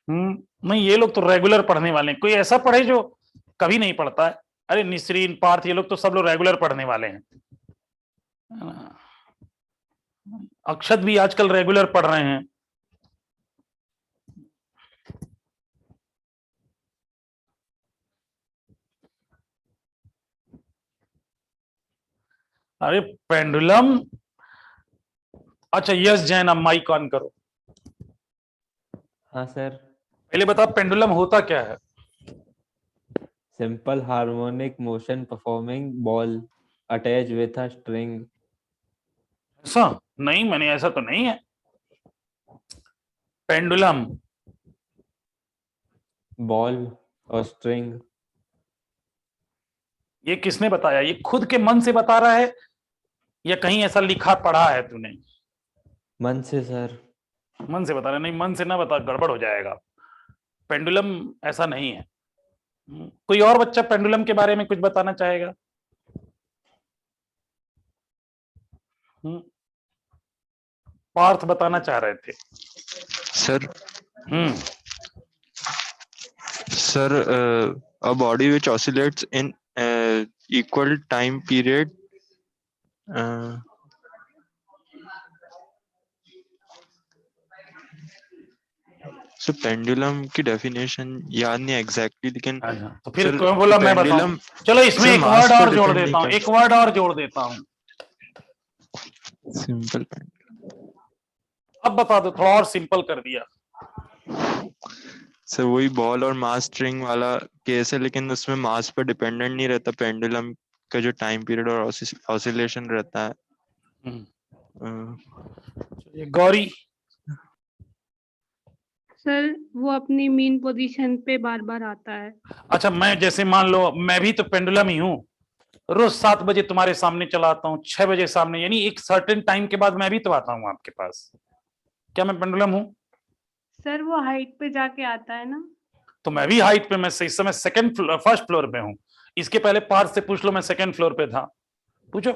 [SPEAKER 1] नहीं ये लोग तो रेगुलर पढ़ने वाले हैं, कोई ऐसा पढ़े जो कभी नहीं पढ़ता है। अरे निसरीन, पार्थ, ये लोग तो सब लोग रेगुलर पढ़ने वाले हैं, है ना? अक्षत भी आजकल रेगुलर पढ़ रहे हैं। अरे पेंडुलम, अच्छा यस जैन, अब माइक ऑन करो।
[SPEAKER 2] हाँ सर।
[SPEAKER 1] पहले बता पेंडुलम होता क्या है?
[SPEAKER 2] Simple harmonic motion performing ball attach with a string.
[SPEAKER 1] ऐसा नहीं, मैंने ऐसा तो नहीं है। पेंडुलम
[SPEAKER 2] बॉल और स्ट्रिंग।
[SPEAKER 1] ये किसने बताया? ये खुद के मन से बता रहा है या कहीं ऐसा लिखा पढ़ा है तूने?
[SPEAKER 2] मन से सर।
[SPEAKER 1] मन से बता रहा है? नहीं, मन से ना बता, गड़बड़ हो जाएगा। पेंडुलम ऐसा नहीं है। कोई और बच्चा पेंडुलम के बारे में कुछ बताना चाहेगा? पार्थ बताना चाह रहे थे।
[SPEAKER 7] Sir
[SPEAKER 1] sir
[SPEAKER 7] a body which oscillates in equal time period sir pendulum की डेफिनेशन याद नहीं एग्जैक्टली, लेकिन
[SPEAKER 1] तो फिर कौन बोला? मैं बताऊं? चलो इसमें एक वर्ड और जोड़ देता हूं, एक वर्ड और जोड़ देता हूं।
[SPEAKER 7] सिंपल।
[SPEAKER 1] अब बता दो, थोड़ा और सिंपल कर दिया।
[SPEAKER 7] सर वही बॉल और मास स्ट्रिंग वाला केस है, लेकिन उसमें मास पर डिपेंडेंट नहीं रहता, पेंडुलम का जो टाइम पीरियड और ऑसिलेशन रहता है।
[SPEAKER 1] गौरी
[SPEAKER 5] सर वो अपनी मीन पोजीशन पे बार बार आता है।
[SPEAKER 1] अच्छा, मैं जैसे मान लो मैं भी तो पेंडुलम ही हूँ, रोज 7 बजे तुम्हारे सामने चला आता हूँ, 6 बजे सामने, यानी एक सर्टेन टाइम के बाद मैं भी तो आता हूँ आपके पास। क्या मैं पेंडुलम हूँ?
[SPEAKER 5] सर वो हाइट पे जाके आता है ना।
[SPEAKER 1] तो मैं भी हाइट पे, मैं इस समय फर्स्ट फ्लोर पे हूँ। इसके पहले पार्थ से पूछ लो, मैं सेकंड फ्लोर पे था, पूछो।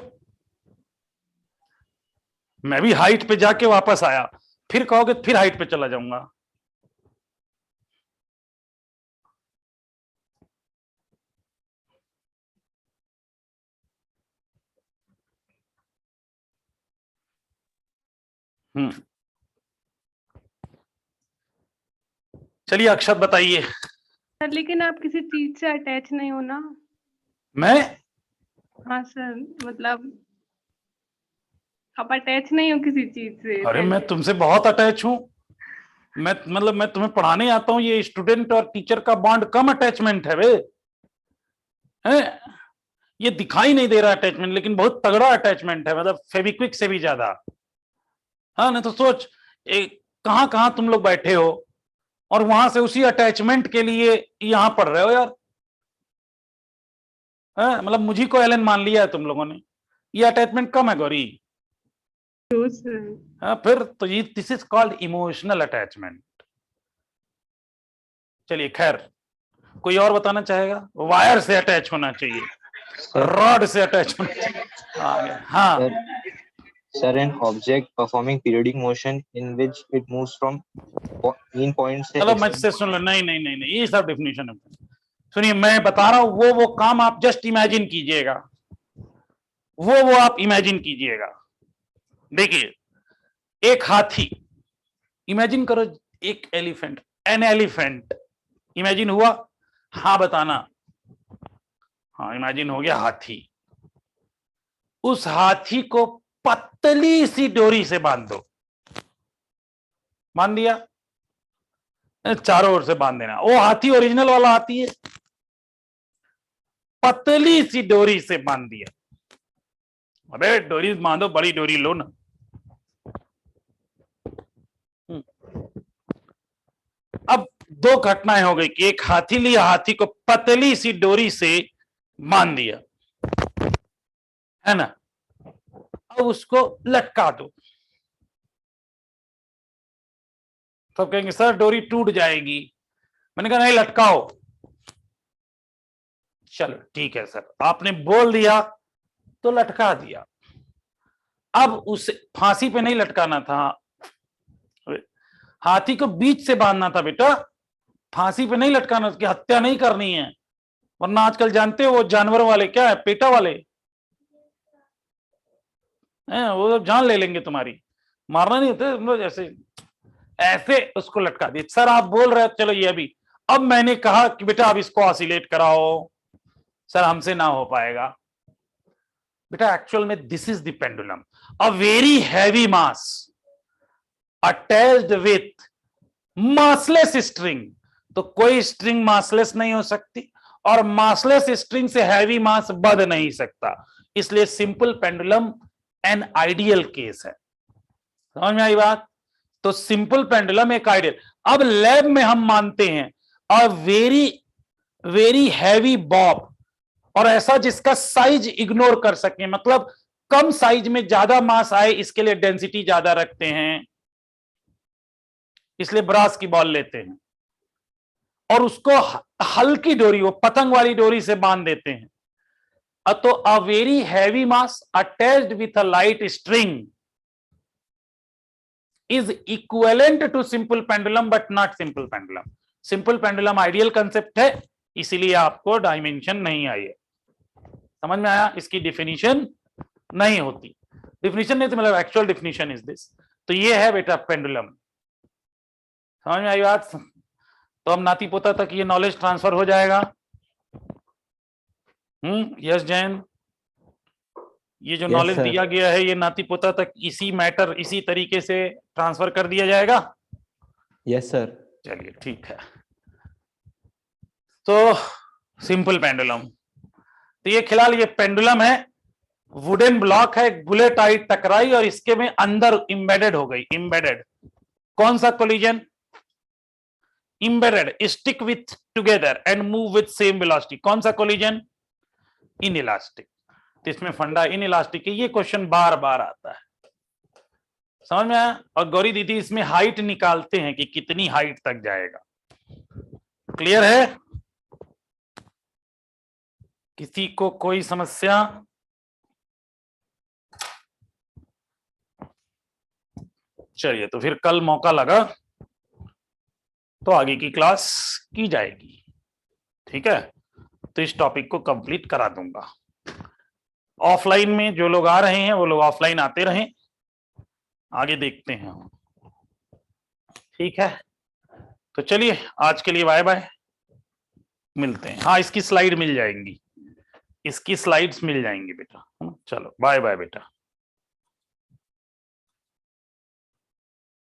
[SPEAKER 1] मैं भी हाइट पे जाके वापस आया, फिर कहोगे फिर हाइट पे चला जाऊंगा। चलिए अक्षत बताइए।
[SPEAKER 5] सर लेकिन आप किसी चीज से अटैच नहीं हो ना।
[SPEAKER 1] मैं?
[SPEAKER 5] हाँ सर, मतलब आप अटैच नहीं हो किसी चीज से।
[SPEAKER 1] अरे मैं तुमसे बहुत अटैच हूं। मैं तुम्हें पढ़ाने आता हूँ, ये स्टूडेंट और टीचर का बॉन्ड कम अटैचमेंट है वे, है? ये दिखाई नहीं दे रहा अटैचमेंट, लेकिन बहुत तगड़ा अटैचमेंट है, मतलब फेविक्विक से भी ज्यादा। हाँ ना, तो सोच कहां कहां तुम लोग बैठे हो और वहां से उसी अटैचमेंट के लिए यहां पढ़ रहे हो यार। मतलब मुझी को एलन मान लिया है तुम लोगों ने, ये अटैचमेंट कम है गौरी। फिर तो ये this is called emotional attachment. चलिए खैर, कोई और बताना चाहेगा? वायर से अटैच होना चाहिए, रॉड से अटैच होना चाहिए। हाँ
[SPEAKER 10] Sir, an object performing periodic motion in which it moves from mean point से
[SPEAKER 1] चलो मुझसे सुन लो। नहीं नहीं नहीं नहीं, ये सब डेफिनेशन है। सुनिए, मैं बता रहा हूं, वो काम आप जस्ट इमेजिन कीजिएगा, वो आप इमेजिन कीजिएगा। देखिए, एक हाथी, इमेजिन करो, एक एलिफेंट, एन एलिफेंट, इमेजिन हुआ? हाँ बताना। हाँ इमेजिन हो गया हाथी। उस हाथी को पतली सी डोरी से बांध दो, बांध दिया, चारों ओर से बांध देना। वो हाथी ओरिजिनल वाला हाथी है, पतली सी डोरी से बांध दिया। अबे डोरी बांधो, बड़ी डोरी लो ना। अब दो घटनाएं हो गई कि एक हाथी लिया, हाथी को पतली सी डोरी से बांध दिया, है ना? अब उसको लटका दो। सब कहेंगे सर डोरी टूट जाएगी। मैंने कहा नहीं, लटकाओ। चलो ठीक है सर, आपने बोल दिया तो लटका दिया। अब उसे फांसी पे नहीं लटकाना था, हाथी को बीच से बांधना था बेटा, फांसी पे नहीं लटकाना, उसकी हत्या नहीं करनी है। वरना आजकल जानते हो वो जानवर वाले क्या है, पेटा वाले हैं, वो तो जान ले लेंगे तुम्हारी, मारना नहीं होता मतलब जैसे ऐसे उसको लटका दिए। सर आप बोल रहे चलो ये अभी, अब मैंने कहा कि बेटा अब इसको ऑसिलेट कराओ, सर हमसे ना हो पाएगा बेटा। एक्चुअल में this is the pendulum, a very heavy mass attached with massless string. तो कोई स्ट्रिंग मासलेस नहीं हो सकती और मासलेस स्ट्रिंग से हैवी मास बढ़ नहीं सकता, इसलिए simple pendulum an ideal case है। समझ में आई बात? तो सिंपल पेंडुलम एक आइडियल। अब लैब में हम मानते हैं a very very heavy Bob, और ऐसा जिसका साइज इग्नोर कर सके, मतलब कम साइज में ज्यादा मास आए, इसके लिए डेंसिटी ज्यादा रखते हैं, इसलिए ब्रास की बॉल लेते हैं और उसको हल्की डोरी, वो पतंग वाली डोरी से बांध देते हैं। तो a very heavy mass attached with a light string is equivalent to simple pendulum but not simple pendulum. Simple pendulum ideal concept है, इसीलिए आपको डायमेंशन नहीं आई है। समझ में आया? इसकी डिफिनीशन नहीं होती, डिफिनीशन नहीं तो मतलब एक्चुअल डिफिनीशन इज दिस। तो ये है बेटा पेंडुलम। समझ में आई बात? तो अब नाती पोता तक ये नॉलेज ट्रांसफर हो जाएगा। यस जैन, ये जो नॉलेज
[SPEAKER 2] sir.
[SPEAKER 1] दिया गया है ये नाती पोता तक इसी मैटर इसी तरीके से ट्रांसफर कर दिया जाएगा?
[SPEAKER 2] Yes sir.
[SPEAKER 1] चलिए ठीक है। तो सिंपल पेंडुलम, तो ये खिलाल ये पेंडुलम है, वुडन ब्लॉक है, बुलेट आई टकराई और इसके में अंदर इंबेडेड हो गई। इंबेडेड कौन सा collision? Embedded, stick with together and move with same velocity. कौन सा कोलिजन? इनइलास्टिक। तो इसमें फंडा इनइलास्टिक है। ये क्वेश्चन बार बार आता है, समझ में आया? और गौरी दीदी इसमें हाइट निकालते हैं कि कितनी हाइट तक जाएगा। क्लियर है? किसी को कोई समस्या? चलिए तो फिर कल मौका लगा तो आगे की क्लास की जाएगी, ठीक है? तो इस टॉपिक को कंप्लीट करा दूंगा। ऑफलाइन में जो लोग आ रहे हैं वो लोग ऑफलाइन आते रहें, आगे देखते हैं हम, ठीक है? तो चलिए आज के लिए बाय बाय, मिलते हैं। हाँ इसकी स्लाइड मिल जाएंगी, इसकी स्लाइड्स मिल जाएंगी बेटा। चलो बाय बाय बेटा।